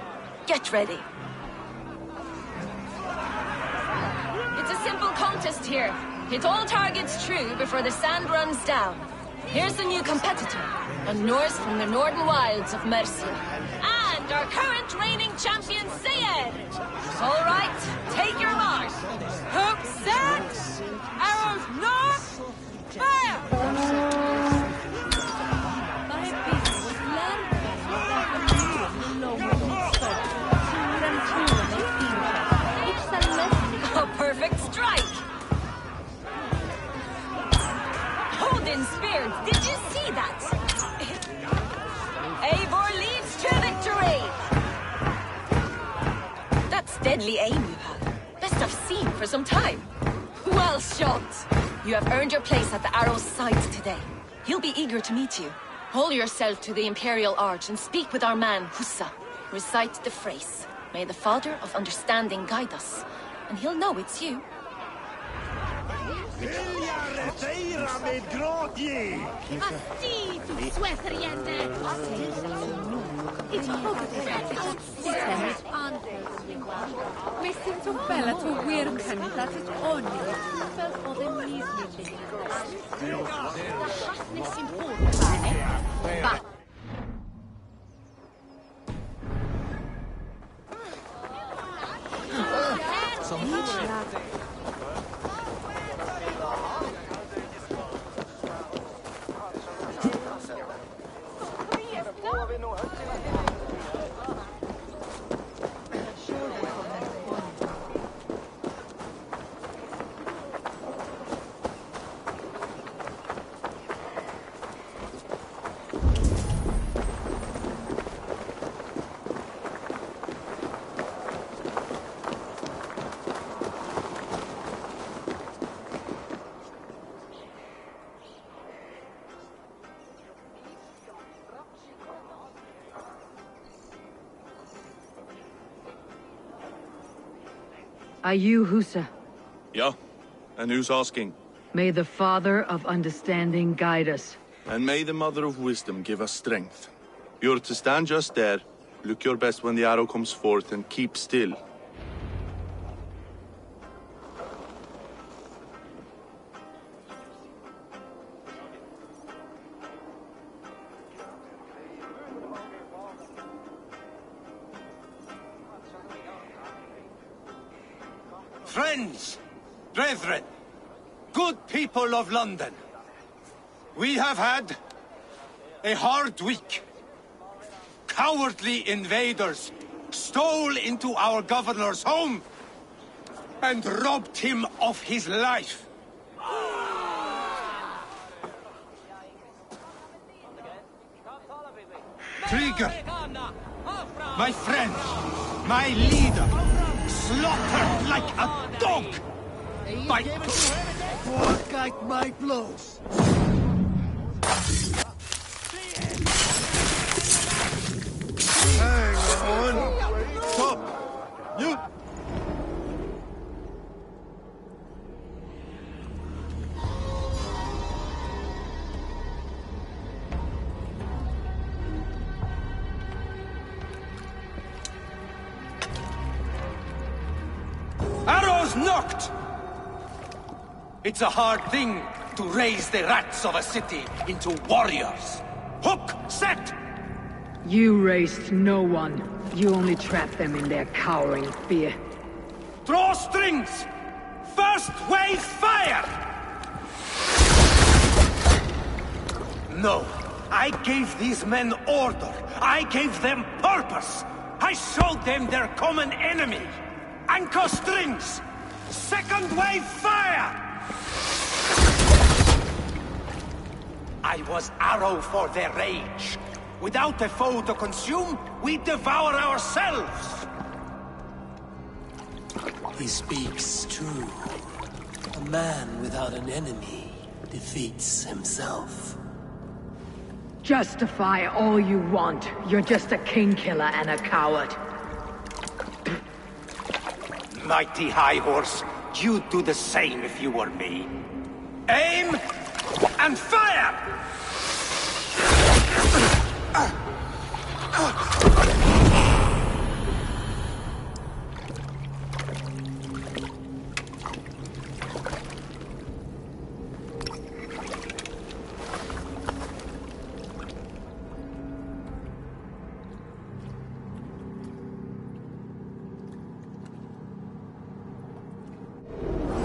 Get ready. It's a simple contest here. Hit all targets true before the sand runs down. Here's the new competitor, a Norse from the northern wilds of Mercia. And our current reigning champion, Sayed! All right, take your mark. Hook set! Arrows north! Fire! A perfect strike! Odin speared, did you see that? Eivor leads to victory! That's deadly aim you have. Best I've seen for some time. Well shot! You have earned your place at the arrow's sides today. He'll be eager to meet you. Hold yourself to the Imperial Arch and speak with our man, Hussa. Recite the phrase. May the Father of Understanding guide us. And he'll know it's you. Are you Hussa? Yeah. And who's asking? May the Father of Understanding guide us. And may the Mother of Wisdom give us strength. You're to stand just there, look your best when the arrow comes forth, and keep still. Friends, brethren, good people of London, we have had a hard week. Cowardly invaders stole into our governor's home and robbed him of his life. Drengr, my friend, my leader, slaughtered like a dog by forget my blows. Hang on. Stop. You. Arrows knocked! It's a hard thing to raise the rats of a city into warriors. Hook set! You raised no one. You only trapped them in their cowering fear. Draw strings! First wave fire! No, I gave these men order. I gave them purpose. I showed them their common enemy. Anchor strings! Second wave fire! I was arrow for their rage. Without a foe to consume, we devour ourselves! He speaks true. A man without an enemy defeats himself. Justify all you want. You're just a king killer and a coward. Mighty High Horse, you'd do the same if you were me. Aim and fire!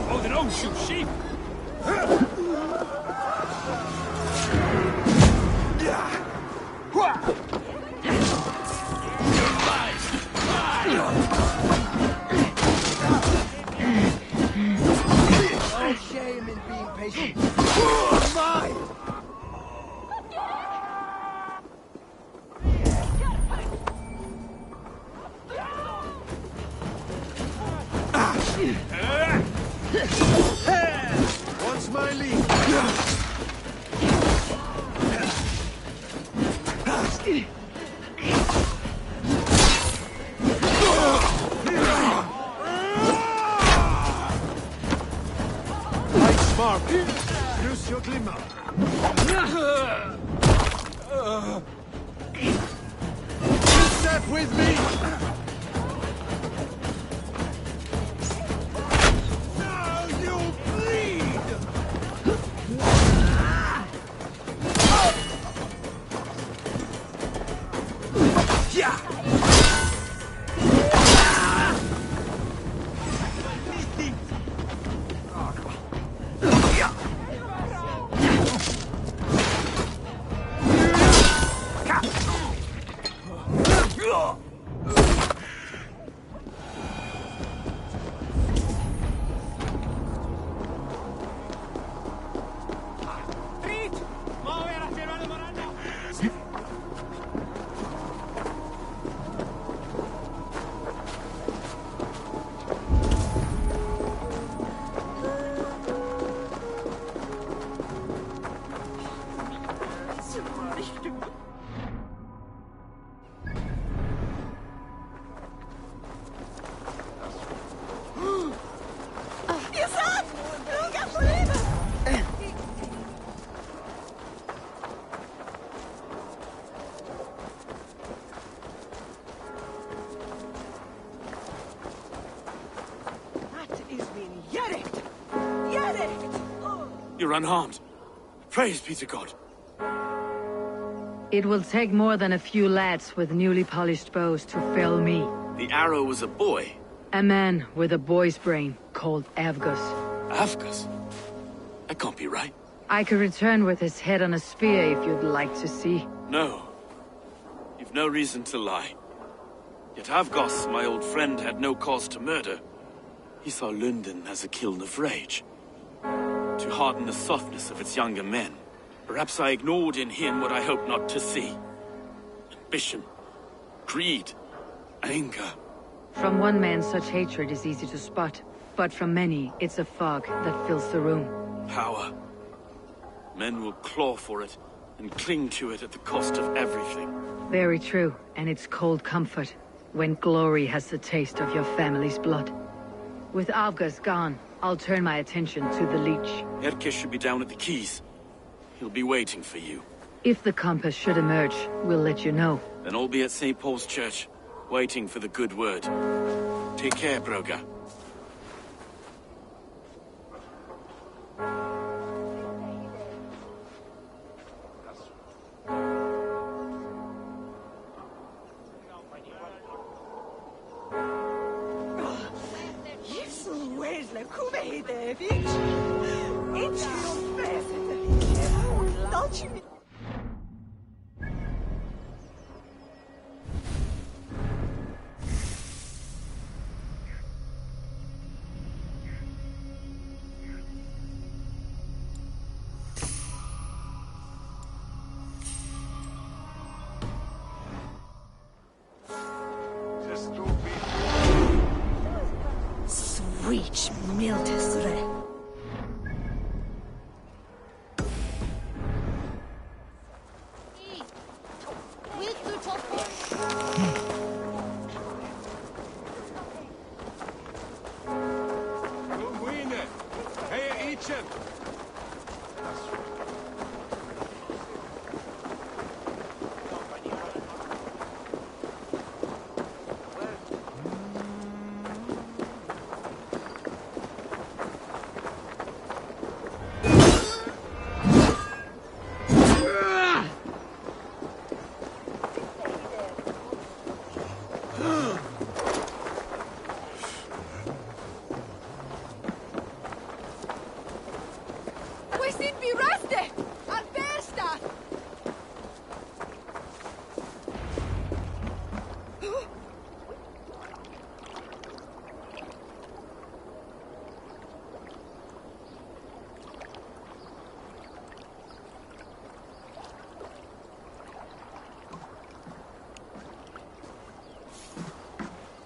Oh, they don't shoot sheep! No shame in being patient. Mine! What's my lead? Light smart. Use your glimmer. Step with me. Now you bleed. Yeah! You're unharmed. Praise be to God. It will take more than a few lads with newly polished bows to fell me. The arrow was a boy. A man with a boy's brain, called Avgus. Avgus? That can't be right. I could return with his head on a spear if you'd like to see. No. You've no reason to lie. Yet Avgos, my old friend, had no cause to murder. He saw London as a kiln of rage. To harden the softness of its younger men. Perhaps I ignored in him what I hoped not to see. And suspicion, greed, anger. From one man, such hatred is easy to spot. But from many, it's a fog that fills the room. Power. Men will claw for it and cling to it at the cost of everything. Very true, and it's cold comfort when glory has the taste of your family's blood. With Avgas gone, I'll turn my attention to the Leech. Erke should be down at the quays. He'll be waiting for you. If the compass should emerge, we'll let you know. Then I'll be at St. Paul's Church, waiting for the good word. Take care, Broga. Reach Miltesre.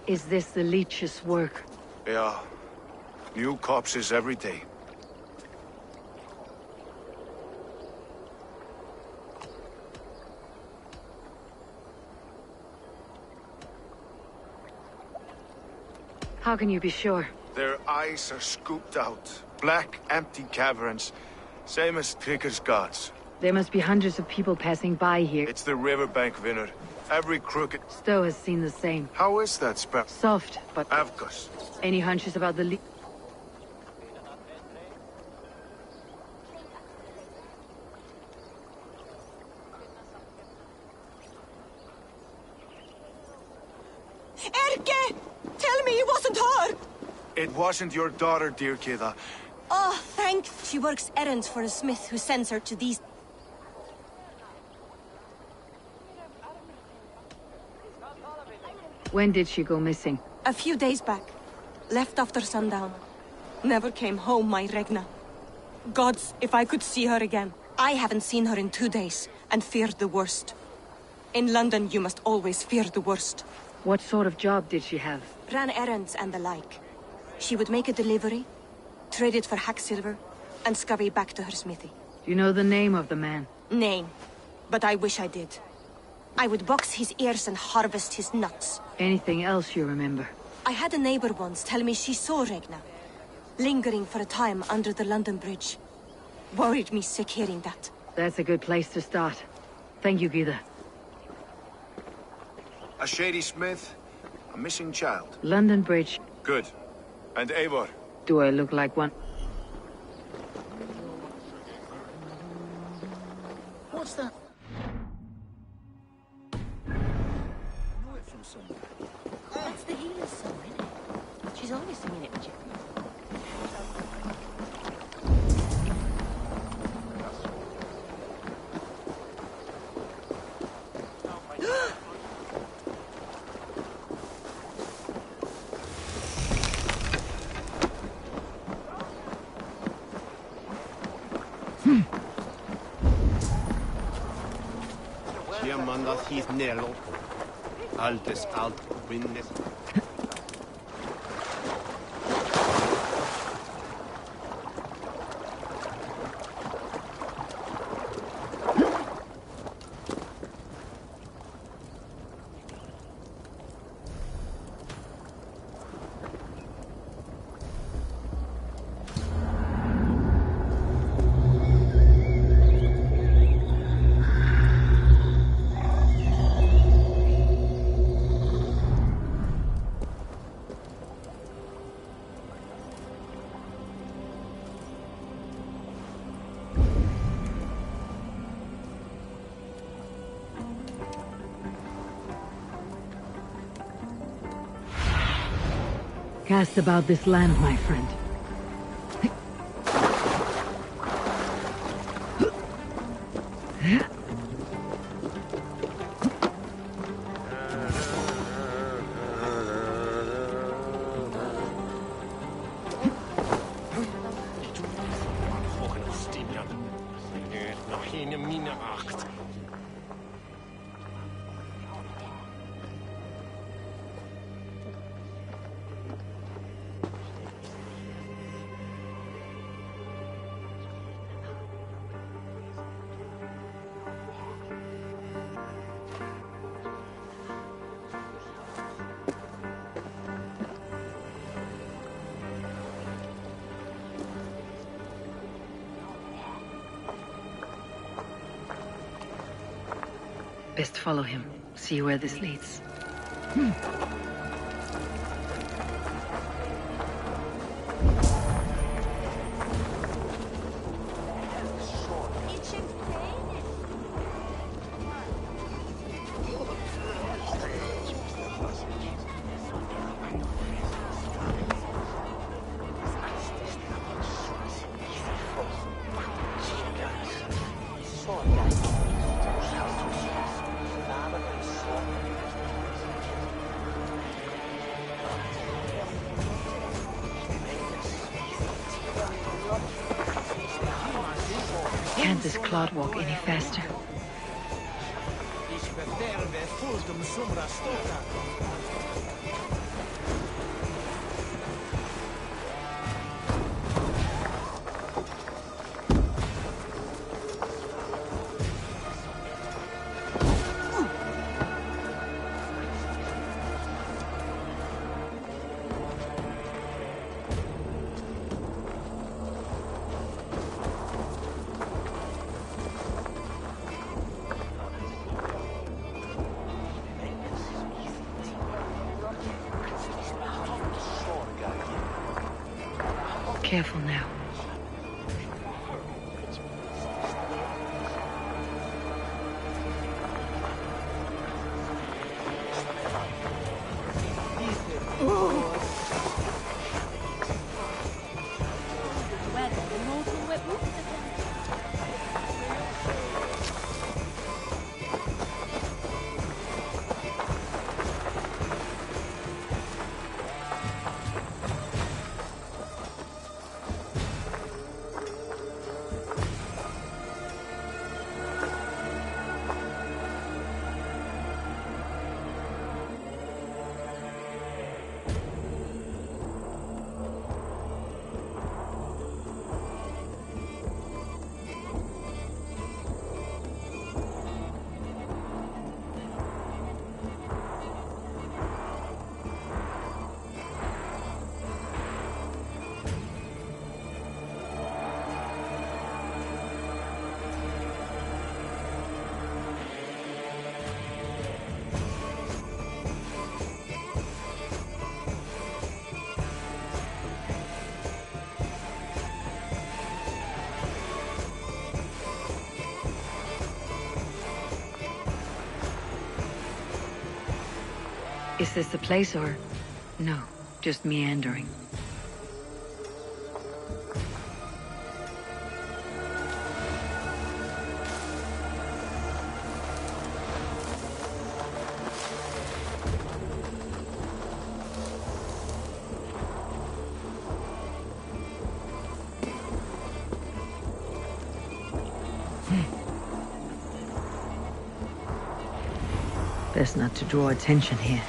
Is this the Leech's work? Yeah. New corpses every day. How can you be sure? Their eyes are scooped out. Black, empty caverns. Same as Trigger's gods. There must be hundreds of people passing by here. It's the riverbank, Vinner. Every crooked... Stowe has seen the same. How is that spell? Soft, but... Avgus. Any hunches about the Erke! Tell me it wasn't her! It wasn't your daughter, dear Kida. Oh, thank... She works errands for a smith who sends her to these... When did she go missing? A few days back. Left after sundown. Never came home, my Regna. Gods, if I could see her again. I haven't seen her in 2 days, and feared the worst. In London, you must always fear the worst. What sort of job did she have? Ran errands and the like. She would make a delivery, trade it for hack silver, and scurry back to her smithy. Do you know the name of the man? Name. But I wish I did. I would box his ears and harvest his nuts. Anything else you remember? I had a neighbor once tell me she saw Regna, lingering for a time under the London Bridge. Worried me sick hearing that. That's a good place to start. Thank you, Gida. A shady smith, a missing child. London Bridge. Good. And Eivor? Do I look like one? What's that? That's the healer's song, isn't it? She's always singing it, Jim. Mandat hit neråt. Altes allt windes. Cast about this land, my friend. Best follow him. See where this leads. Can't this clod walk any faster? Careful now. Is this the place or... No, just meandering. Best not to draw attention here.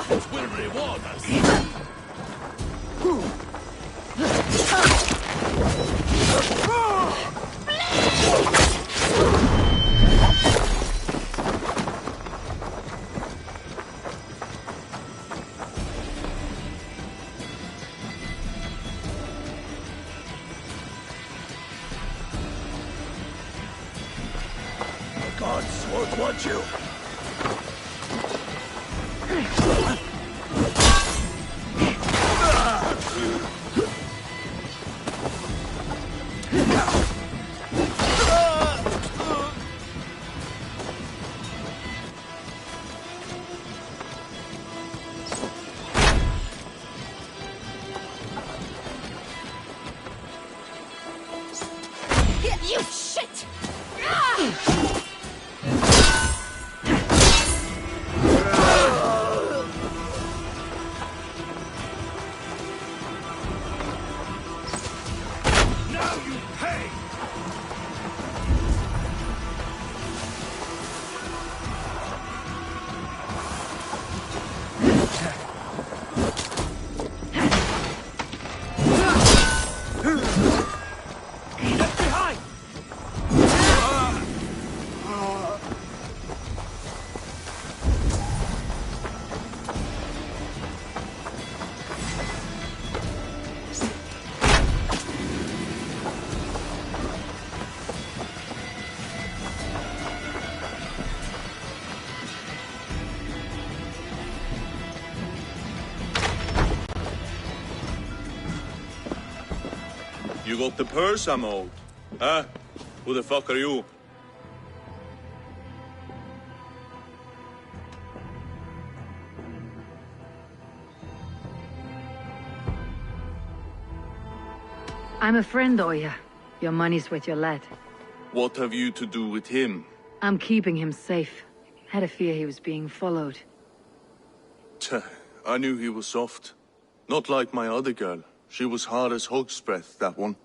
It will reward us. The gods won't want you. You shit! Now you pay! Get behind! You got the purse I'm owed? Huh? Who the fuck are you? I'm a friend, Oya. Your money's with your lad. What have you to do with him? I'm keeping him safe. Had a fear he was being followed. Tch, I knew he was soft. Not like my other girl. She was hard as hog's breath, that one.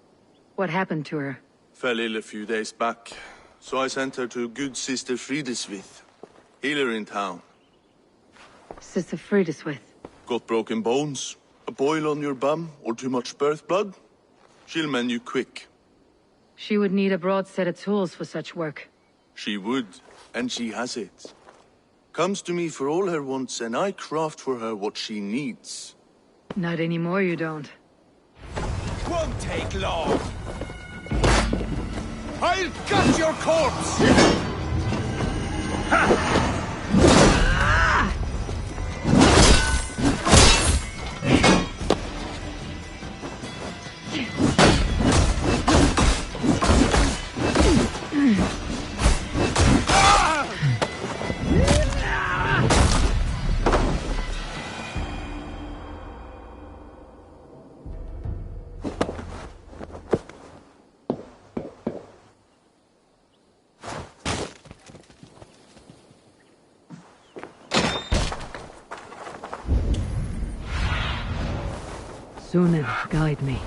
What happened to her? Fell ill a few days back. So I sent her to good Sister Frideswith. Healer in town. Sister Frideswith. Got broken bones, a boil on your bum, or too much birth blood? She'll mend you quick. She would need a broad set of tools for such work. She would, and she has it. Comes to me for all her wants, and I craft for her what she needs. Not anymore, you don't. Won't take long. I'll gut your corpse! Sunan, guide me.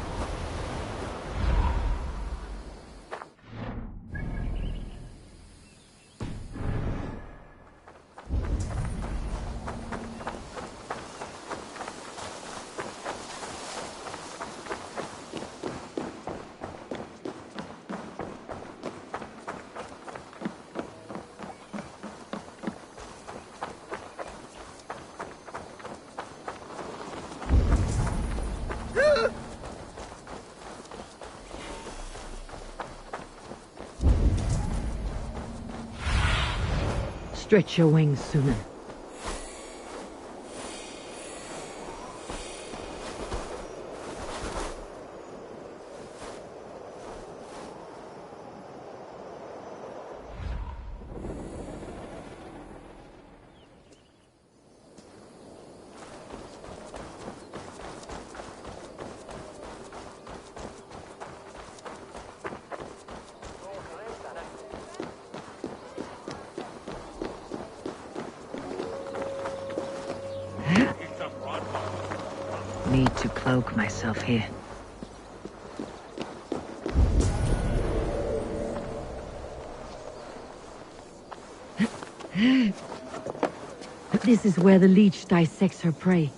Stretch your wings, Sunan. cloak myself here. This is where the leech dissects her prey.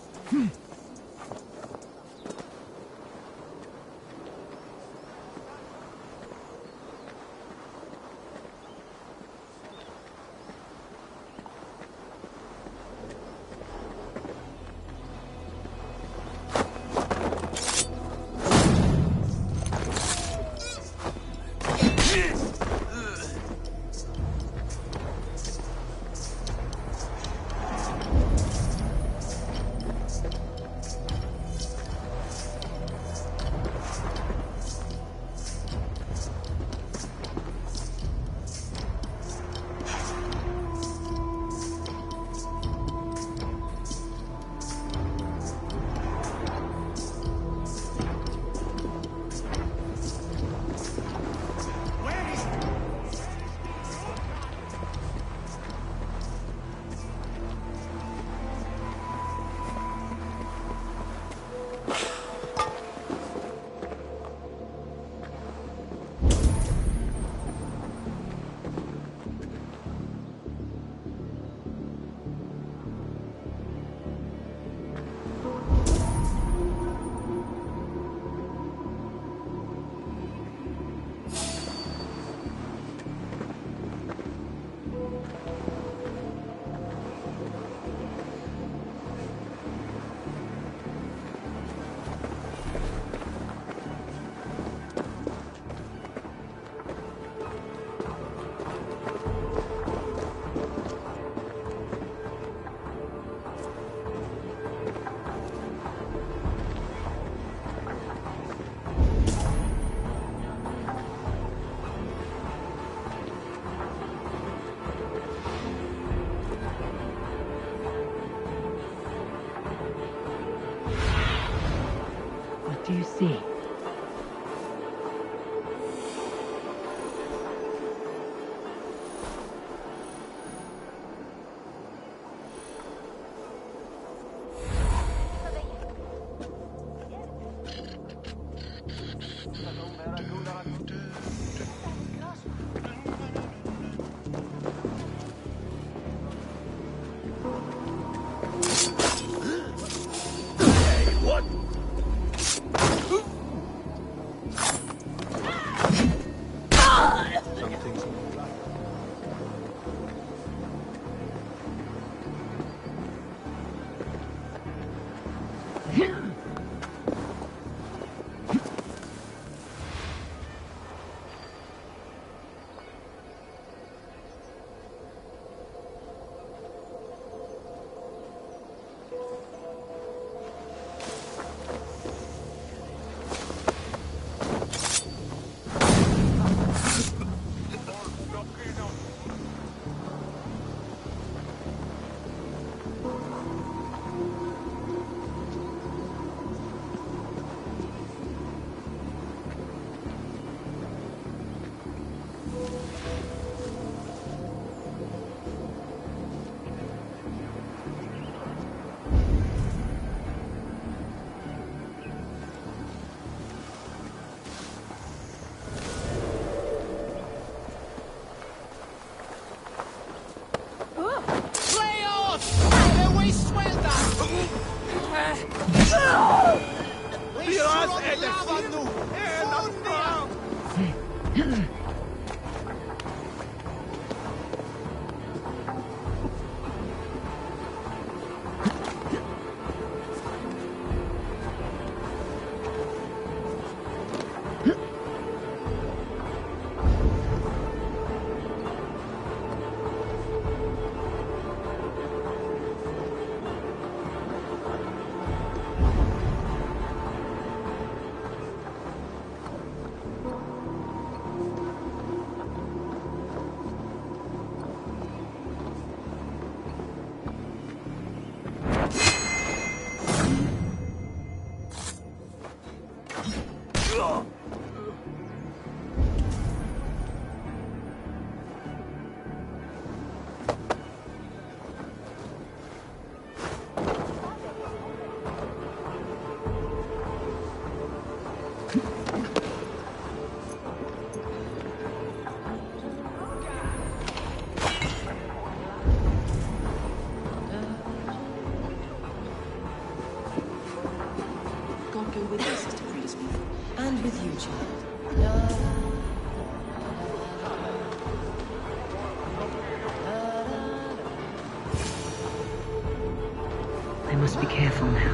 must be careful now.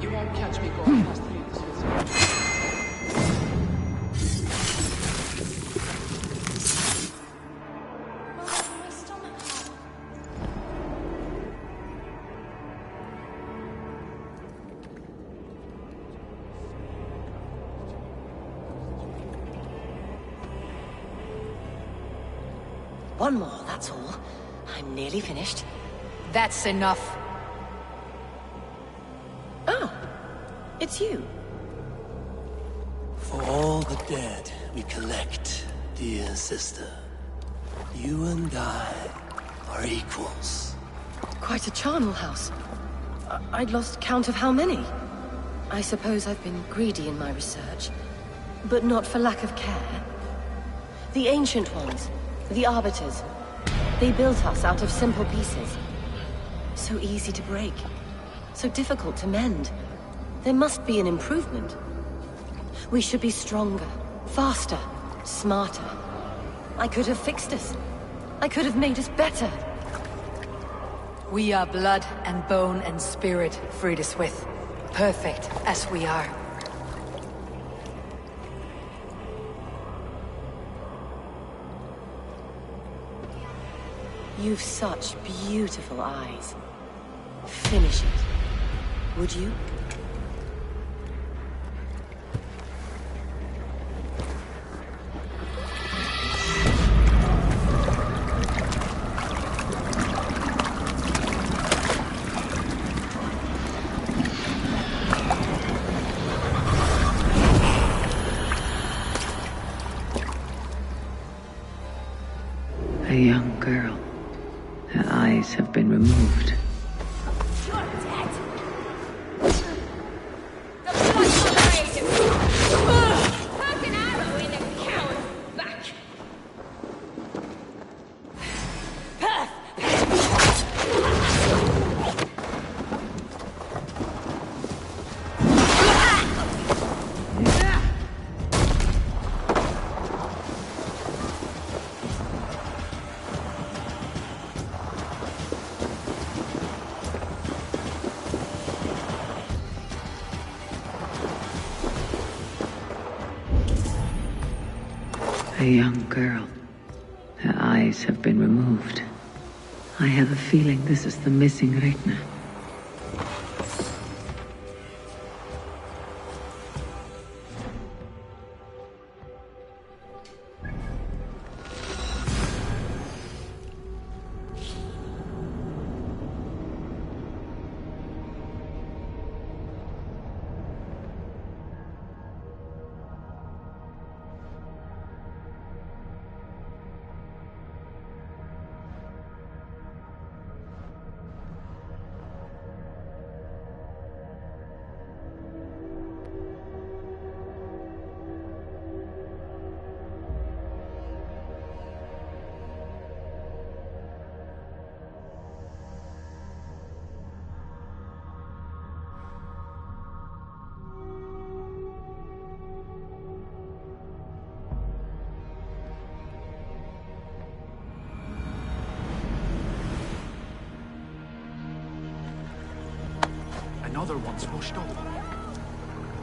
You won't catch me going past the One more, that's all. I'm nearly finished. That's enough. Ah, it's you. For all the dead we collect, dear sister, you and I are equals. Quite a charnel house. I'd lost count of how many. I suppose I've been greedy in my research, but not for lack of care. The ancient ones, the arbiters, they built us out of simple pieces. So easy to break, so difficult to mend. There must be an improvement. We should be stronger, faster, smarter. I could have fixed us. I could have made us better. We are blood and bone and spirit, Frideswith. Perfect as we are. You've such beautiful eyes. Finish it, would you? A young girl. Her eyes have been removed. You're dead. The blood rage. Put an arrow in a coward's back. A young girl. Her eyes have been removed. I have a feeling this is the missing Drengr. Another one's washed up.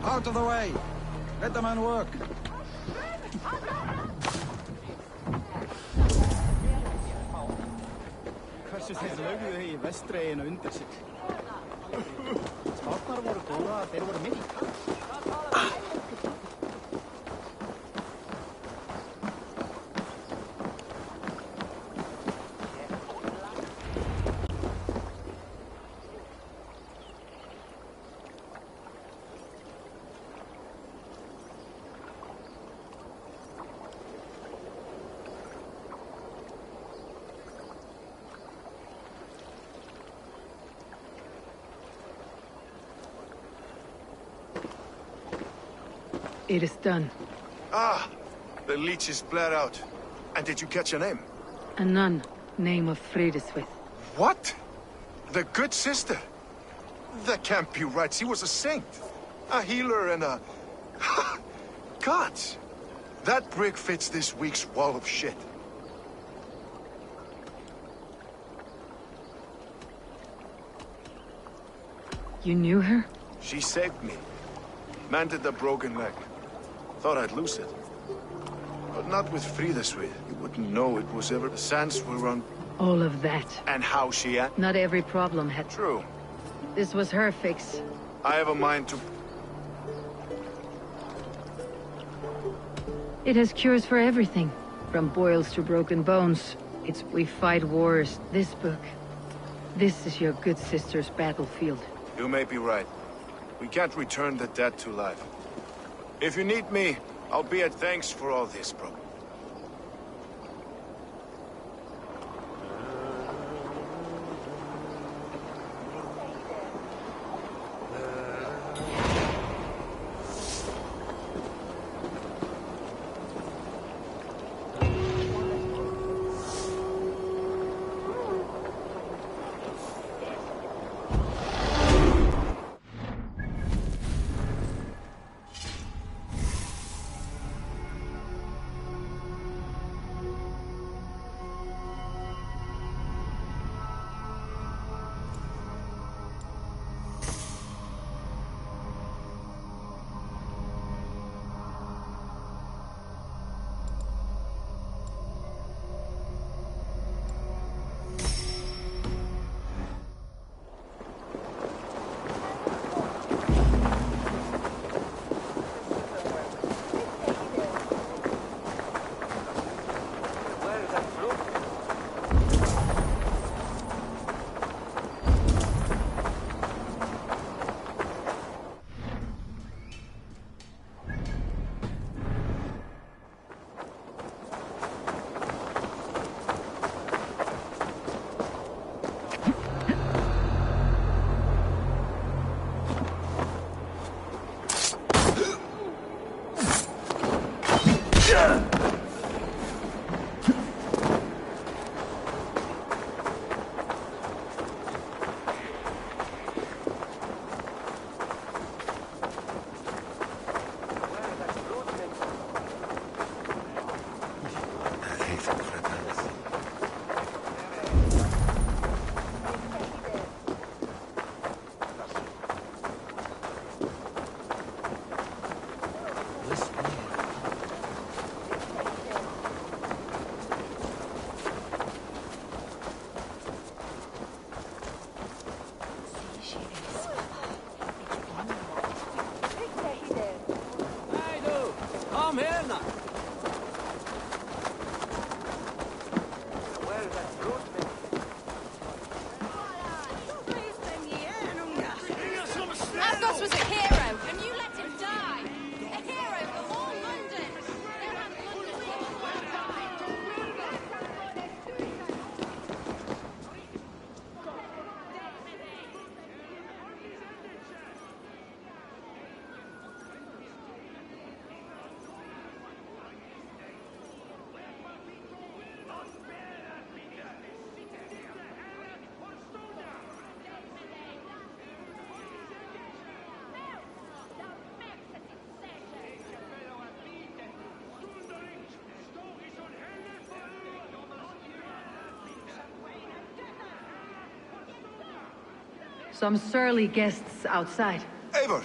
Out of the way! Let the man work! Hversu þeir lögðu í vestreginu undir sig. Spárnar voru góða að þeir voru mikil kall. It is done. Ah! The leech is bled out. And did you catch a name? A nun, name of Frideswith. What? The good sister? That can't be right. She was a saint. A healer and a... Gods! That brick fits this week's wall of shit. You knew her? She saved me. Mended a broken leg. Thought I'd lose it. But not with Frideswith. You wouldn't know it was ever... The sands were on... All of that. And how she had... Not every problem had... True. This was her fix. I have a mind to... It has cures for everything. From boils to broken bones. It's we fight wars. This book. This is your good sister's battlefield. You may be right. We can't return the dead to life. If you need me, I'll be at thanks for all this, bro. Athos was a hero, and you let him die. A hero for all London. Some surly guests outside. Eivor!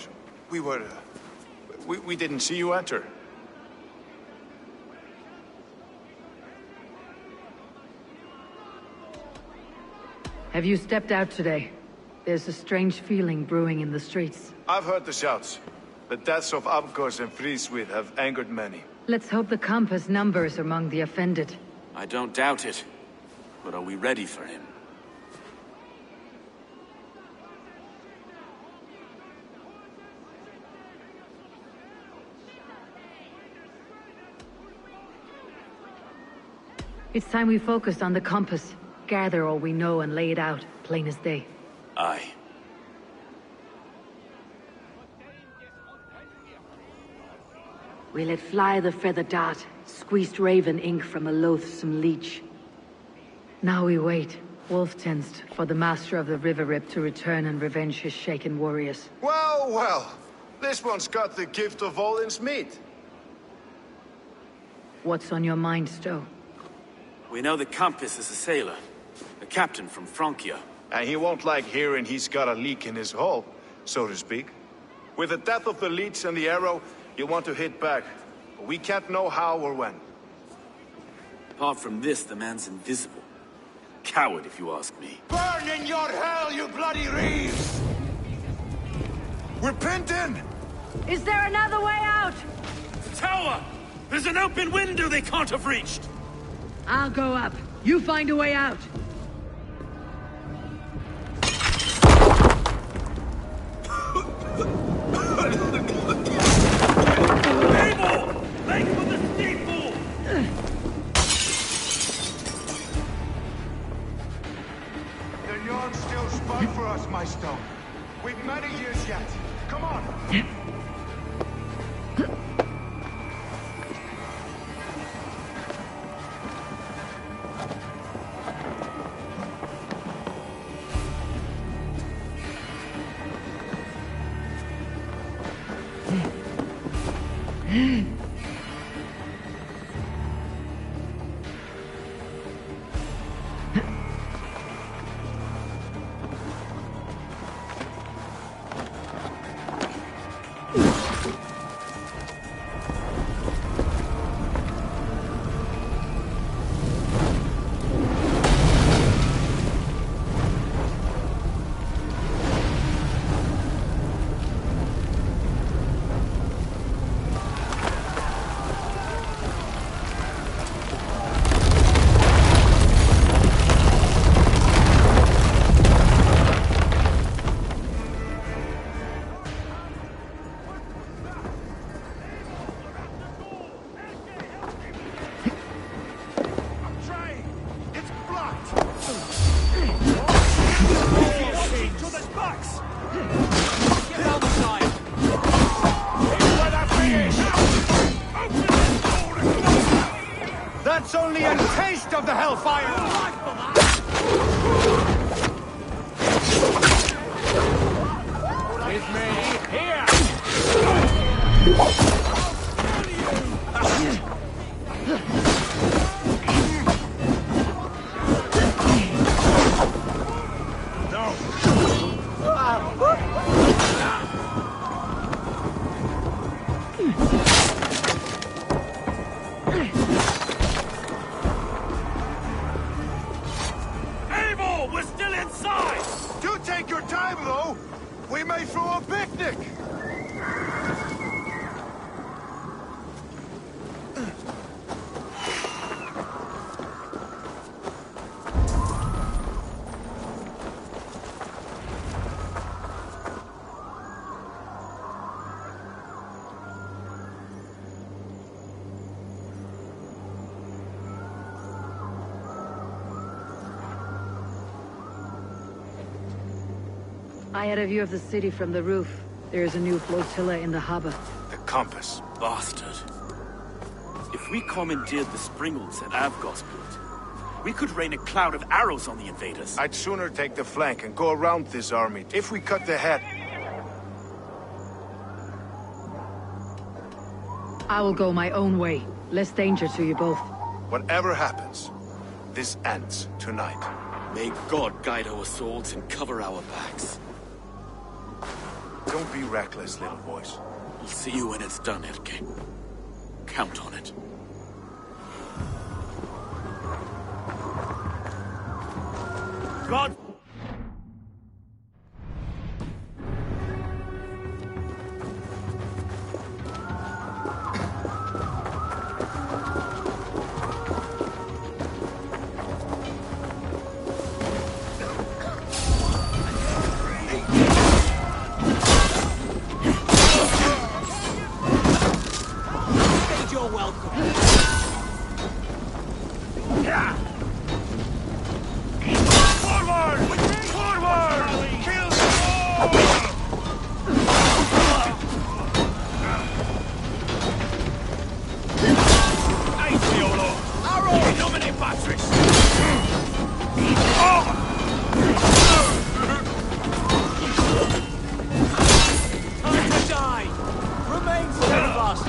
We didn't see you enter. Have you stepped out today? There's a strange feeling brewing in the streets. I've heard the shouts. The deaths of Abkos and Frideswith have angered many. Let's hope the compass numbers among the offended. I don't doubt it. But are we ready for him? It's time we focused on the compass. Gather all we know and lay it out, plain as day. Aye. We let fly the feather dart, squeezed raven ink from a loathsome leech. Now we wait, wolf-tensed, for the master of the river rip to return and revenge his shaken warriors. Well, well. This one's got the gift of Odin's meat. What's on your mind, Stowe? We know the compass is a sailor. A captain from Francia. And he won't like hearing he's got a leak in his hull. so to speak. With the death of the leech and the arrow, you'll want to hit back. But we can't know how or when. Apart from this, the man's invisible. Coward, if you ask me. Burn in your hell, you bloody reeves! We're pinned in! Is there another way out? Tower! There's an open window they can't have reached! I'll go up. You find a way out. Abel! Make for the steeple! The yarn's still spun for us, my stone. We've many years yet. Come on! That's only a taste of the hellfire! With me, here! Abel! We're still inside! Do take your time, though! We may throw a picnic! I had a view of the city from the roof. There is a new flotilla in the harbor. The compass. Bastard. If we commandeered the Springles at Avgosport, we could rain a cloud of arrows on the invaders. I'd sooner take the flank and go around this army. If we cut the head... I will go my own way. Less danger to you both. Whatever happens, this ends tonight. May God guide our swords and cover our backs. Don't be reckless, little boys. We'll see you when it's done, Erke. Count on it. God! You're welcome. Forward! Forward! Kill them all! Arrow! Nominate Patrick! Time to die! Remain steadfast!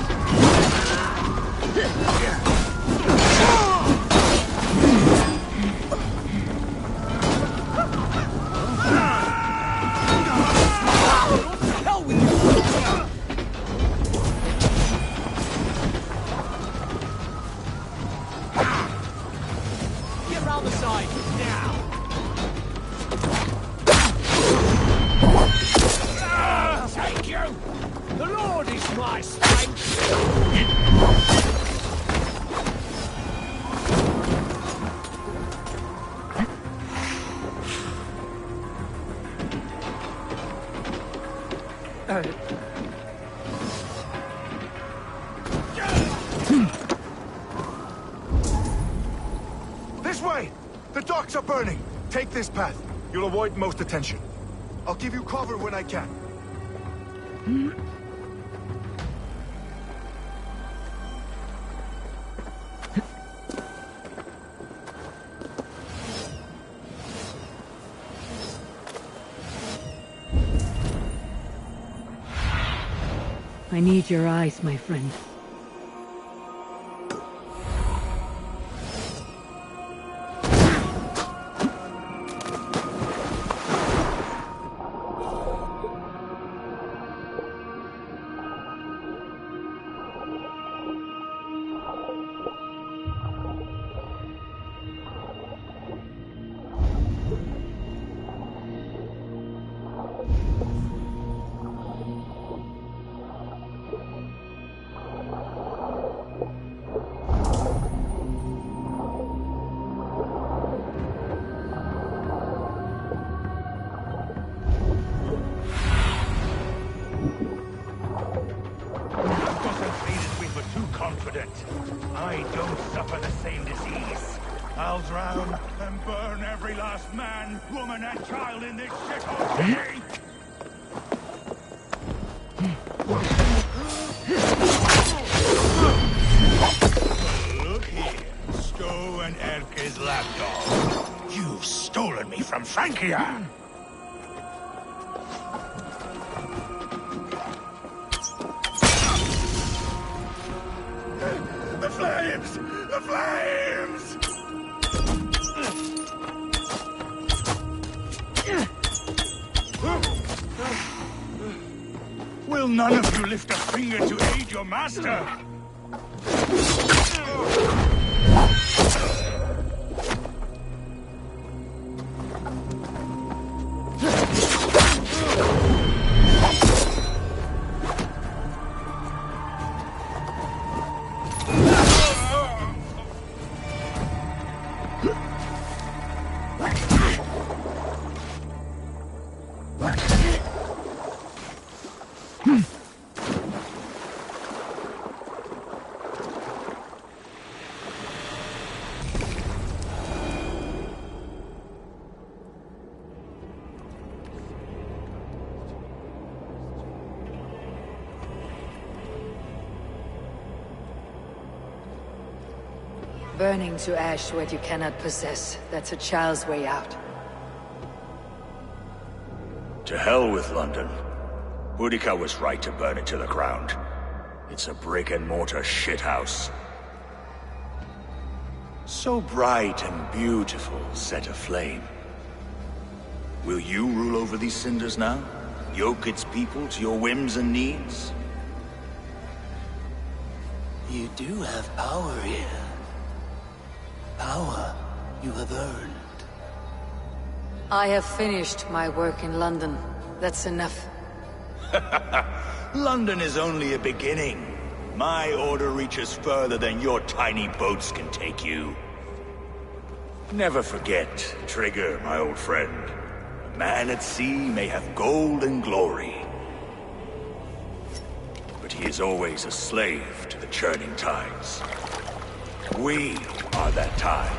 docks are burning! Take this path. You'll avoid most attention. I'll give you cover when I can. I need your eyes, my friend. I don't suffer the same disease. I'll drown and burn every last man, woman, and child in this shithole city! Look here, Stowe and Erke's lapdog. You've stolen me from Francia! The flames! The flames! Will none of you lift a finger to aid your master? Burning to ash what you cannot possess. That's a child's way out. To hell with London. Boudica was right to burn it to the ground. It's a brick-and-mortar shithouse. So bright and beautiful, set aflame. Will you rule over these cinders now? Yoke its people to your whims and needs? You do have power here. Power you have earned. I have finished my work in London. That's enough. London is only a beginning. My order reaches further than your tiny boats can take you. Never forget, Drengr, my old friend. A man at sea may have gold and glory, but he is always a slave to the churning tides. We are that tide.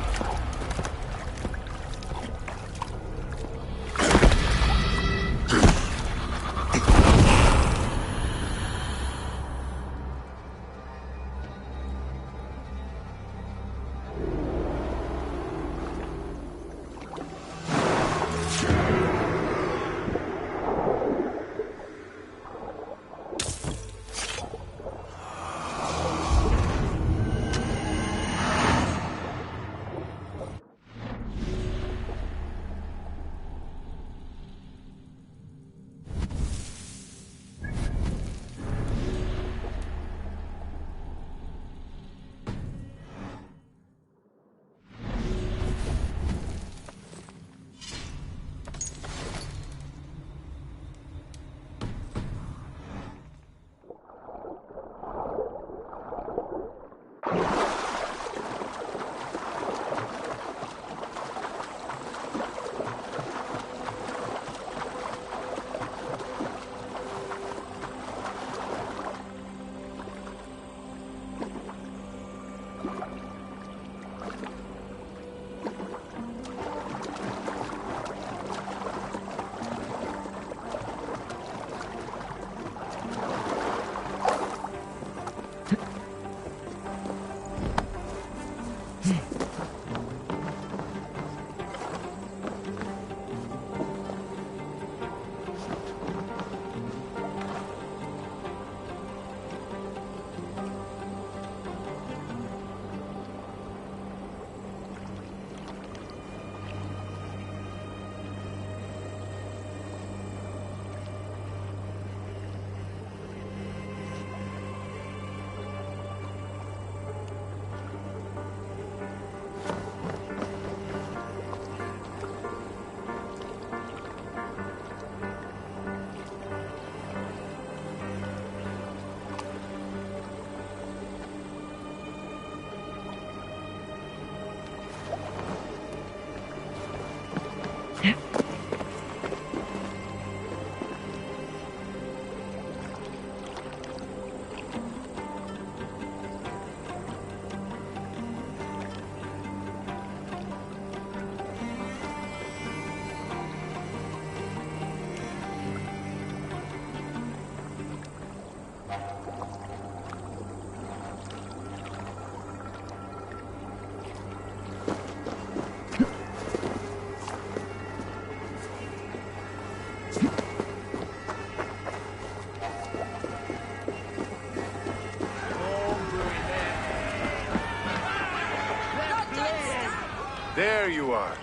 There you are.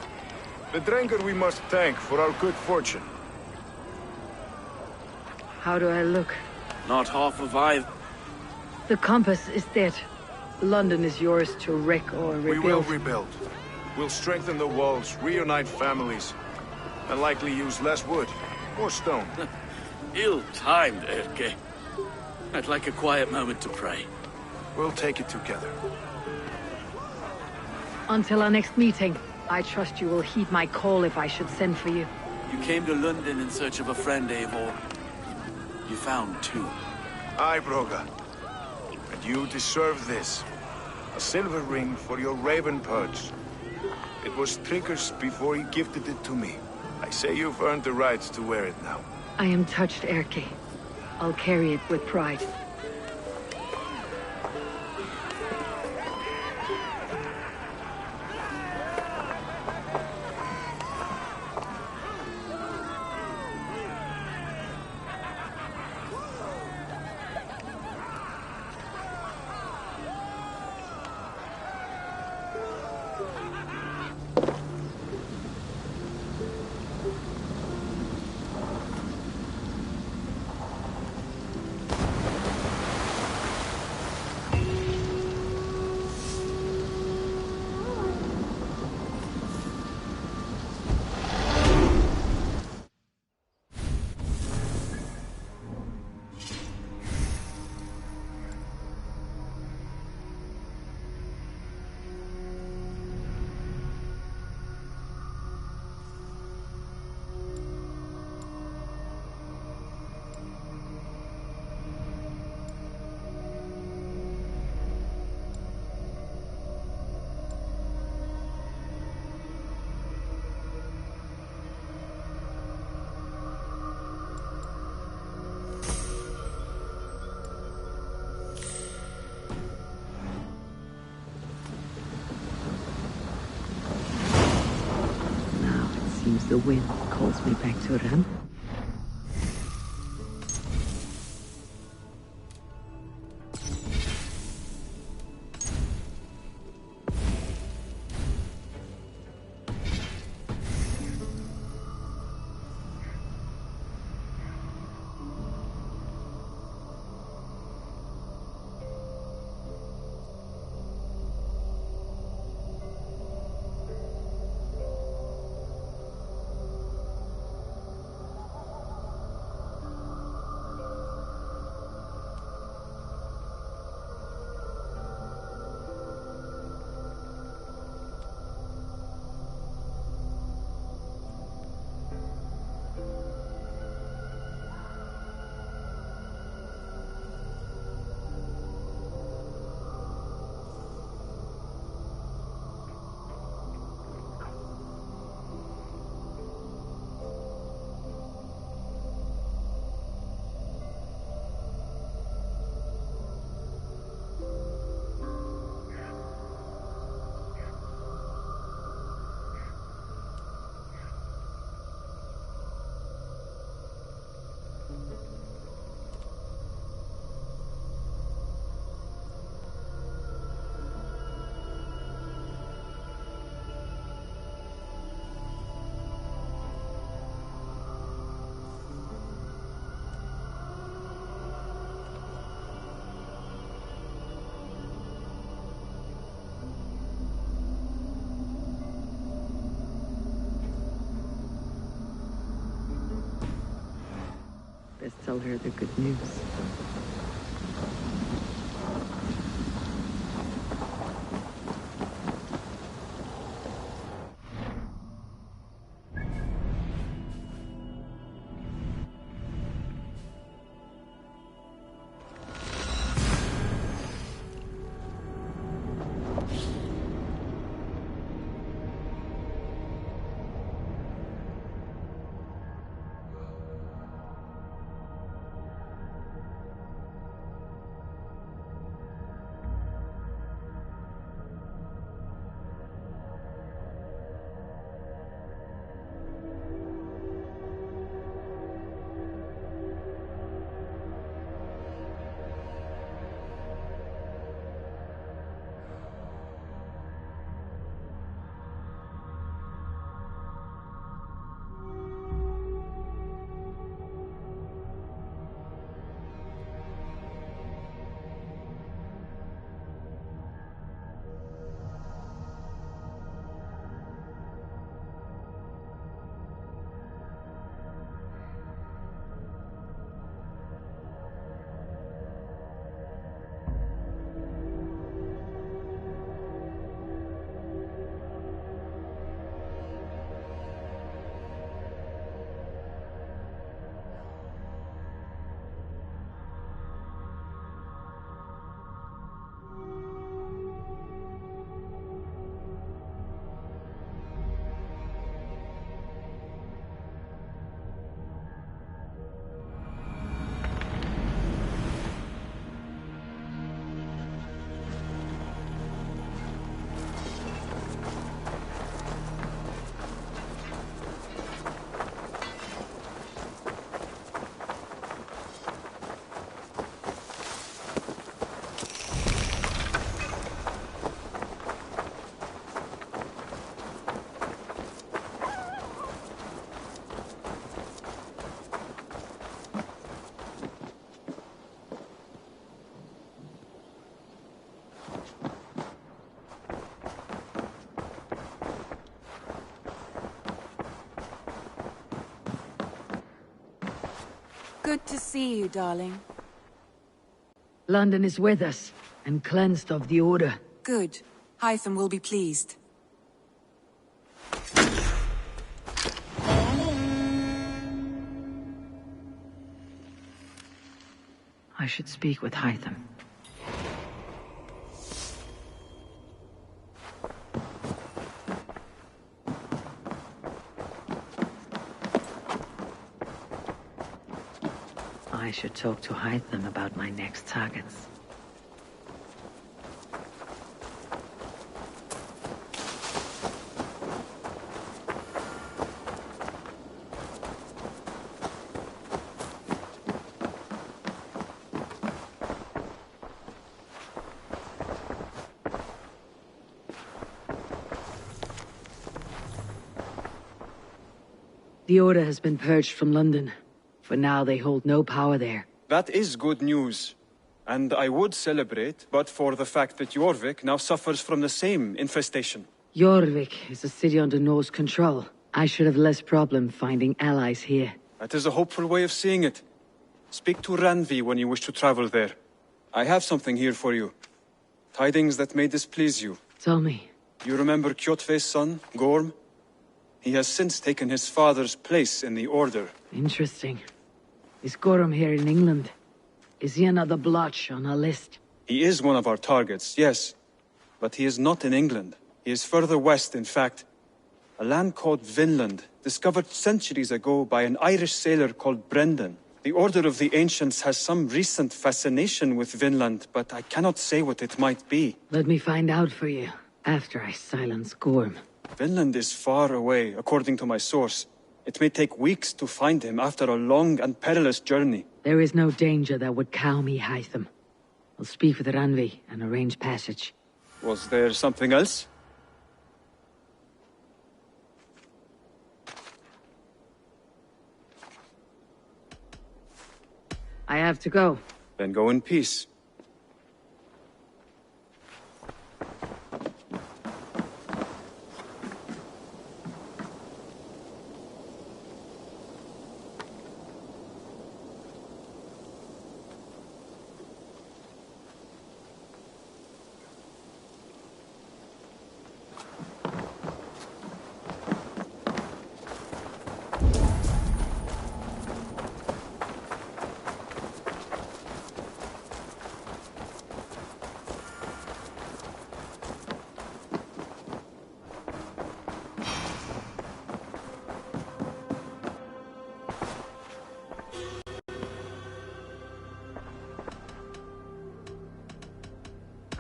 The Drengr we must thank for our good fortune. How do I look? Not half of either. The compass is dead. London is yours to wreck or rebuild. We will rebuild. We'll strengthen the walls, reunite families, and likely use less wood or stone. Ill-timed, Erke. I'd like a quiet moment to pray. We'll take it together. Until our next meeting, I trust you will heed my call if I should send for you. You came to London in search of a friend, Eivor. You found two. Aye, Broga. And you deserve this. A silver ring for your raven perch. It was Trigger's before he gifted it to me. I say you've earned the right to wear it now. I am touched, Erke. I'll carry it with pride. The wind calls me back to Ram. Best tell her the good news. Good to see you, darling. London is with us, and cleansed of the Order. Good. Hytham will be pleased. I should speak with Hytham. I should talk to Hytham about my next targets. The Order has been purged from London. For now, they hold no power there. That is good news. And I would celebrate, but for the fact that Jorvik now suffers from the same infestation. Jorvik is a city under Norse control. I should have less problem finding allies here. That is a hopeful way of seeing it. Speak to Ranvi when you wish to travel there. I have something here for you. Tidings that may displease you. Tell me. You remember Kjotve's son, Gorm? He has since taken his father's place in the Order. Interesting. Is Gorm here in England? Is he another blotch on our list? He is one of our targets, yes. But he is not in England. He is further west, in fact. A land called Vinland, discovered centuries ago by an Irish sailor called Brendan. The Order of the Ancients has some recent fascination with Vinland, but I cannot say what it might be. Let me find out for you, after I silence Gorm. Vinland is far away, according to my source. It may take weeks to find him after a long and perilous journey. There is no danger that would cow me, Hytham. I'll speak with Ranvi and arrange passage. Was there something else? I have to go. Then go in peace.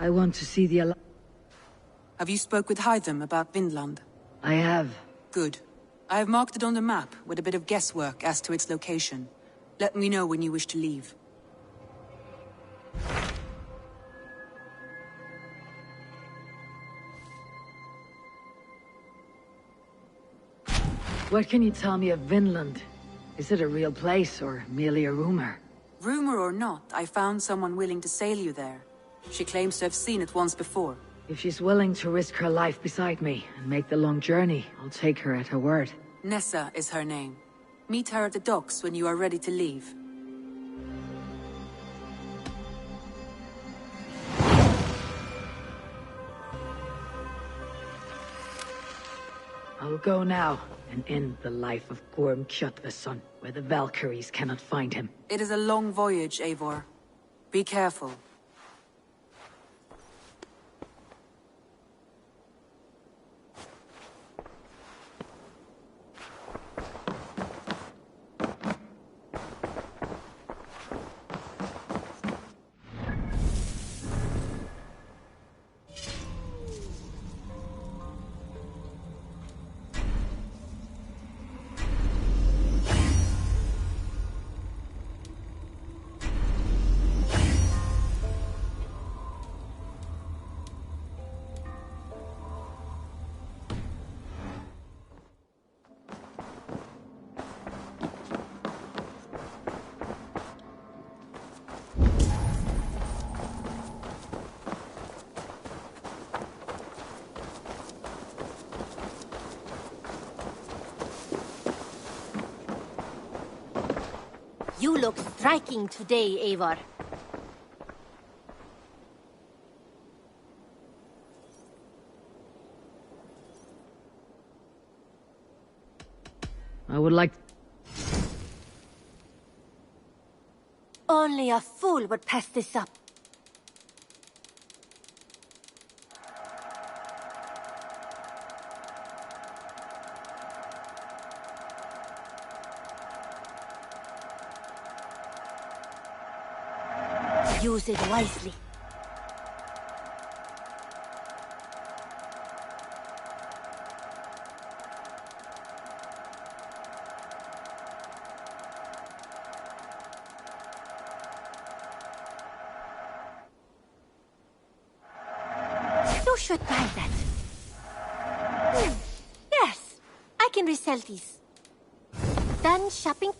I want to see the Have you spoke with Hytham about Vinland? I have. Good. I have marked it on the map, with a bit of guesswork as to its location. Let me know when you wish to leave. What can you tell me of Vinland? Is it a real place, or merely a rumor? Rumor or not, I found someone willing to sail you there. She claims to have seen it once before. If she's willing to risk her life beside me and make the long journey, I'll take her at her word. Nessa is her name. Meet her at the docks when you are ready to leave. I'll go now and end the life of Gorm Kjotveson, where the Valkyries cannot find him. It is a long voyage, Eivor. Be careful. You look striking today, Eivor. I would like... Only a fool would pass this up. Use it wisely. You should buy that. Yes, I can resell these. Done shopping?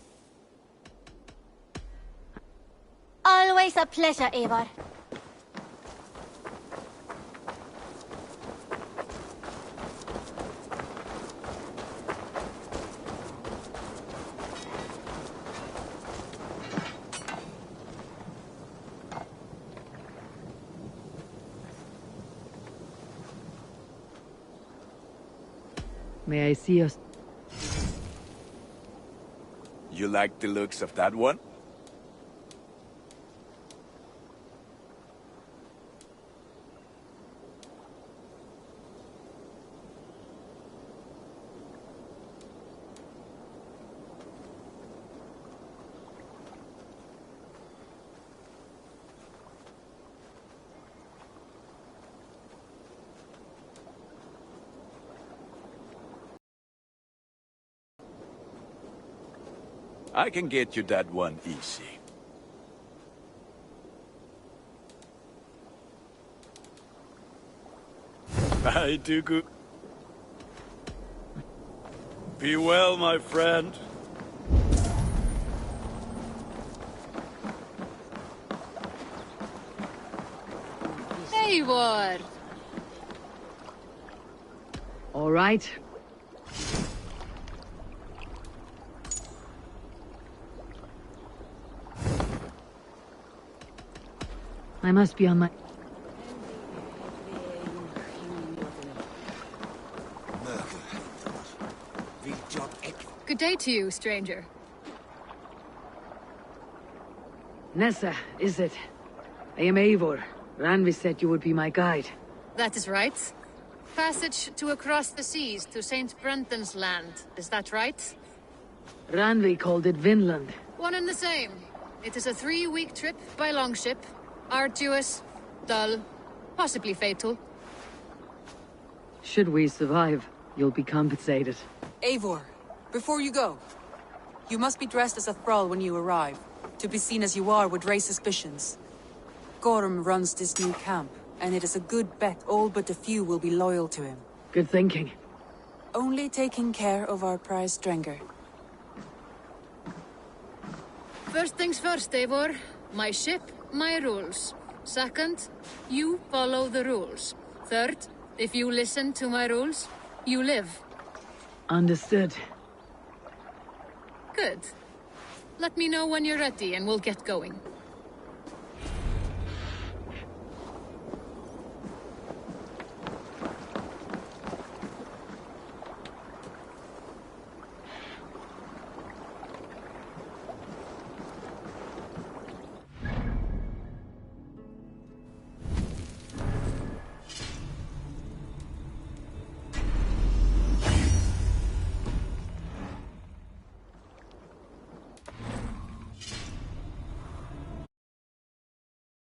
Always a pleasure, Eivor. May I see us? You like the looks of that one? I can get you that one easy. I do good. Be well, my friend. Eivor! All right. I must be on my... Good day to you, stranger. Nessa, is it? I am Eivor. Randvi said you would be my guide. That is right. Passage to across the seas to Saint Brenton's land, is that right? Randvi called it Vinland. One and the same. It is a 3-week trip by longship. Arduous, dull, possibly fatal. Should we survive, you'll be compensated. Eivor, before you go, you must be dressed as a thrall when you arrive. To be seen as you are would raise suspicions. Gorm runs this new camp, and it is a good bet all but a few will be loyal to him. Good thinking. Only taking care of our prized Drengr. First things first, Eivor. My ship, my rules. Second, you follow the rules. Third, if you listen to my rules, you live. Understood. Good. Let me know when you're ready and we'll get going.